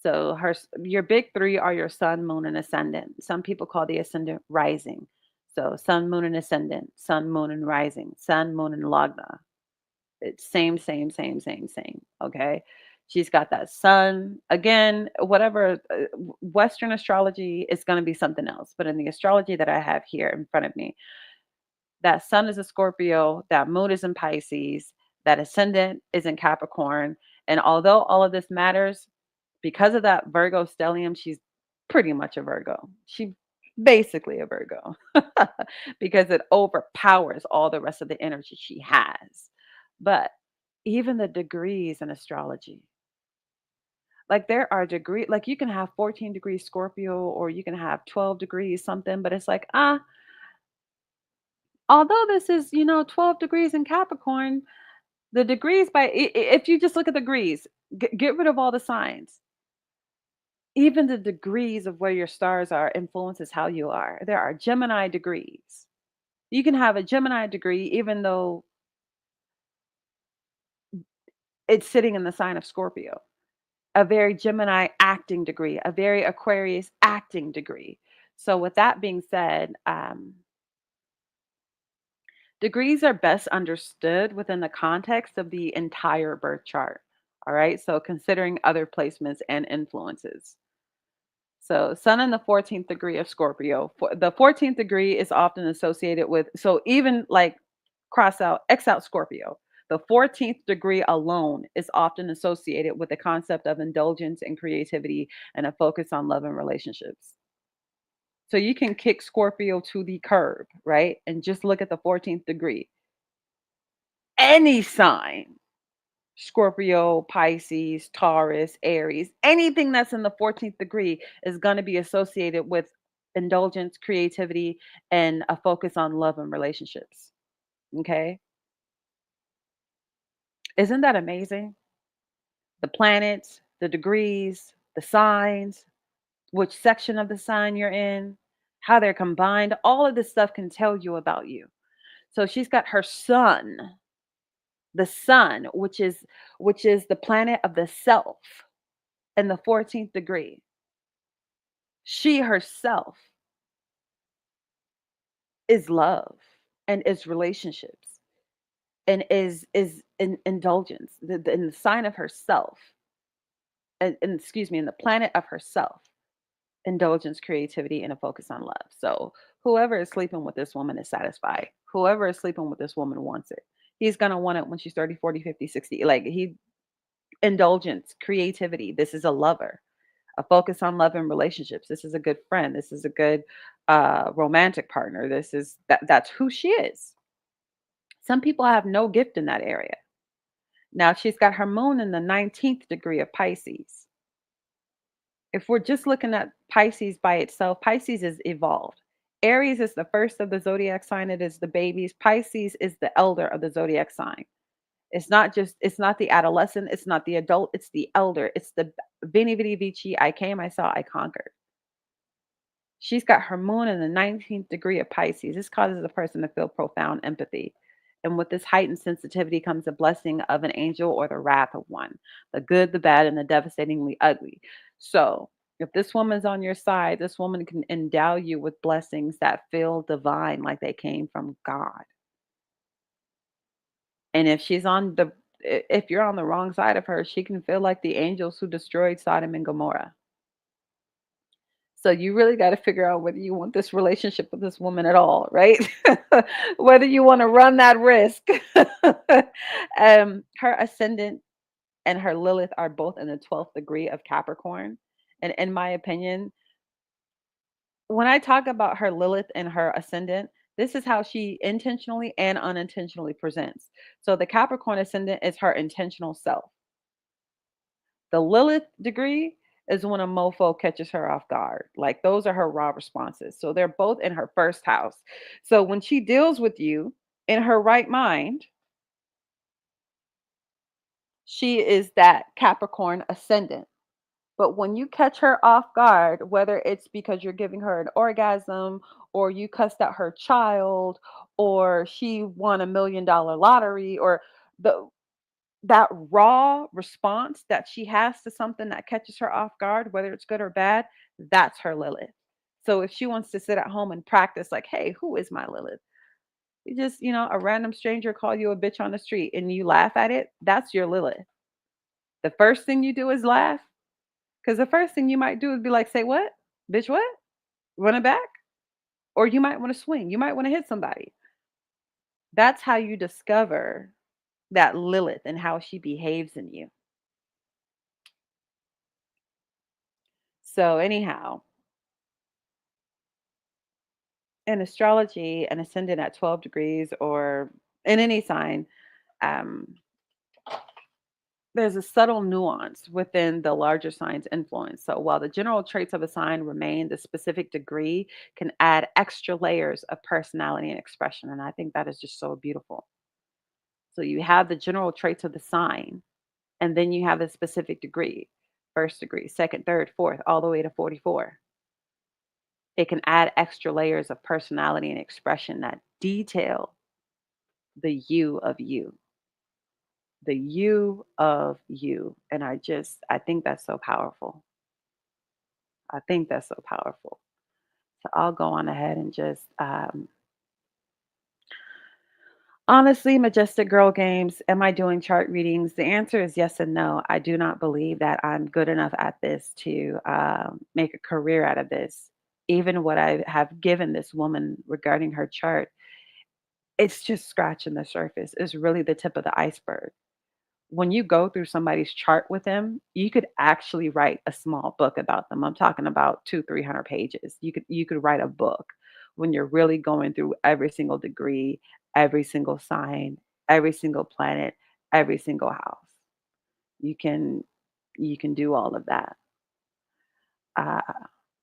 So your big three are your sun, moon, and ascendant. Some people call the ascendant rising. So sun, moon, and ascendant, sun, moon, and rising, sun, moon, and lagna. It's same, same, same, same, same. Okay. She's got that sun. Again, whatever Western astrology is going to be something else. But in the astrology that I have here in front of me, that sun is a Scorpio, that moon is in Pisces, that ascendant is in Capricorn. And although all of this matters, because of that Virgo stellium, she's pretty much a Virgo. She basically a Virgo because it overpowers all the rest of the energy she has. But even the degrees in astrology, like there are degrees, like you can have 14 degrees Scorpio or you can have 12 degrees something, but it's like, although this is, 12 degrees in Capricorn, the degrees if you just look at the degrees, get rid of all the signs. Even the degrees of where your stars are influences how you are. There are Gemini degrees. You can have a Gemini degree even though it's sitting in the sign of Scorpio. A very Gemini acting degree, a very Aquarius acting degree. So, with that being said, degrees are best understood within the context of the entire birth chart. All right. So, considering other placements and influences. So, Sun in the 14th degree of Scorpio. The 14th degree is often associated with, so even like cross out, X out Scorpio. The 14th degree alone is often associated with the concept of indulgence and creativity and a focus on love and relationships. So, you can kick Scorpio to the curb, right? And just look at the 14th degree. Any sign, Scorpio, Pisces, Taurus, Aries, anything that's in the 14th degree is going to be associated with indulgence, creativity, and a focus on love and relationships. Okay. Isn't that amazing? The planets, the degrees, the signs, which section of the sign you're in, how they're combined, all of this stuff can tell you about you. So she's got her sun, the sun, which is the planet of the self in the 14th degree. She herself is love and is relationships and is in indulgence in the sign of herself and excuse me in the planet of herself, indulgence, creativity, and a focus on love. So whoever is sleeping with this woman is satisfied. Whoever is sleeping with this woman wants it. He's going to want it when she's 30, 40, 50, 60. Like he indulgence, creativity. This is a lover, a focus on love and relationships. This is a good friend. This is a good romantic partner. That's who she is. Some people have no gift in that area. Now she's got her moon in the 19th degree of Pisces. If we're just looking at Pisces by itself, Pisces is evolved. Aries is the first of the zodiac sign. It is the babies. Pisces is the elder of the zodiac sign. It's not the adolescent, it's not the adult, it's the elder. It's the Veni Vidi Vici. I came, I saw, I conquered. She's got her moon in the 19th degree of Pisces. This causes a person to feel profound empathy. And with this heightened sensitivity comes the blessing of an angel or the wrath of one, the good, the bad, and the devastatingly ugly. So, if this woman's on your side, this woman can endow you with blessings that feel divine, like they came from God. And if you're on the wrong side of her, she can feel like the angels who destroyed Sodom and Gomorrah. So you really got to figure out whether you want this relationship with this woman at all, right? Whether you want to run that risk. Her ascendant and her Lilith are both in the 12th degree of Capricorn. And in my opinion, when I talk about her Lilith and her ascendant, this is how she intentionally and unintentionally presents. So the Capricorn ascendant is her intentional self. The Lilith degree is when a mofo catches her off guard. Like those are her raw responses. So they're both in her first house. So when she deals with you in her right mind, she is that Capricorn ascendant. But when you catch her off guard, whether it's because you're giving her an orgasm or you cussed out her child or she won $1 million lottery or the that raw response that she has to something that catches her off guard, whether it's good or bad, that's her Lilith. So if she wants to sit at home and practice, like, hey, who is my Lilith? You just, a random stranger call you a bitch on the street and you laugh at it, that's your Lilith. The first thing you do is laugh. Because the first thing you might do is be like, say what? Bitch, what? Run it back? Or you might want to swing. You might want to hit somebody. That's how you discover that Lilith and how she behaves in you. So, anyhow, in astrology, an ascendant at 12 degrees or in any sign, um, there's a subtle nuance within the larger sign's influence. So while the general traits of a sign remain, the specific degree can add extra layers of personality and expression. And I think that is just so beautiful. So you have the general traits of the sign, and then you have the specific degree. first degree, second, third, fourth, all the way to 44. It can add extra layers of personality and expression that detail the you of you, the you of you. And I think that's so powerful. I think that's so powerful. So I'll go on ahead and just, honestly, Majestic Girl Games, am I doing chart readings? The answer is yes and no. I do not believe that I'm good enough at this to make a career out of this. Even what I have given this woman regarding her chart, it's just scratching the surface. It's really the tip of the iceberg. When you go through somebody's chart with them, you could actually write a small book about them. I'm talking about 300 pages. You could write a book when you're really going through every single degree, every single sign, every single planet, every single house. You can you can do all of that. Uh,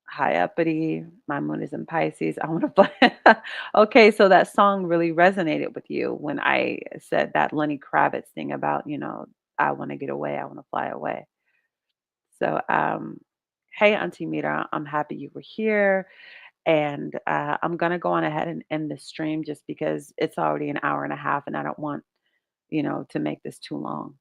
High uppity, my moon is in Pisces. I want to play. Okay, so that song really resonated with you when I said that Lenny Kravitz thing about, I want to get away, I want to fly away. So, hey, Auntie Mira, I'm happy you were here. And I'm going to go on ahead and end the stream just because it's already an hour and a half and I don't want, to make this too long.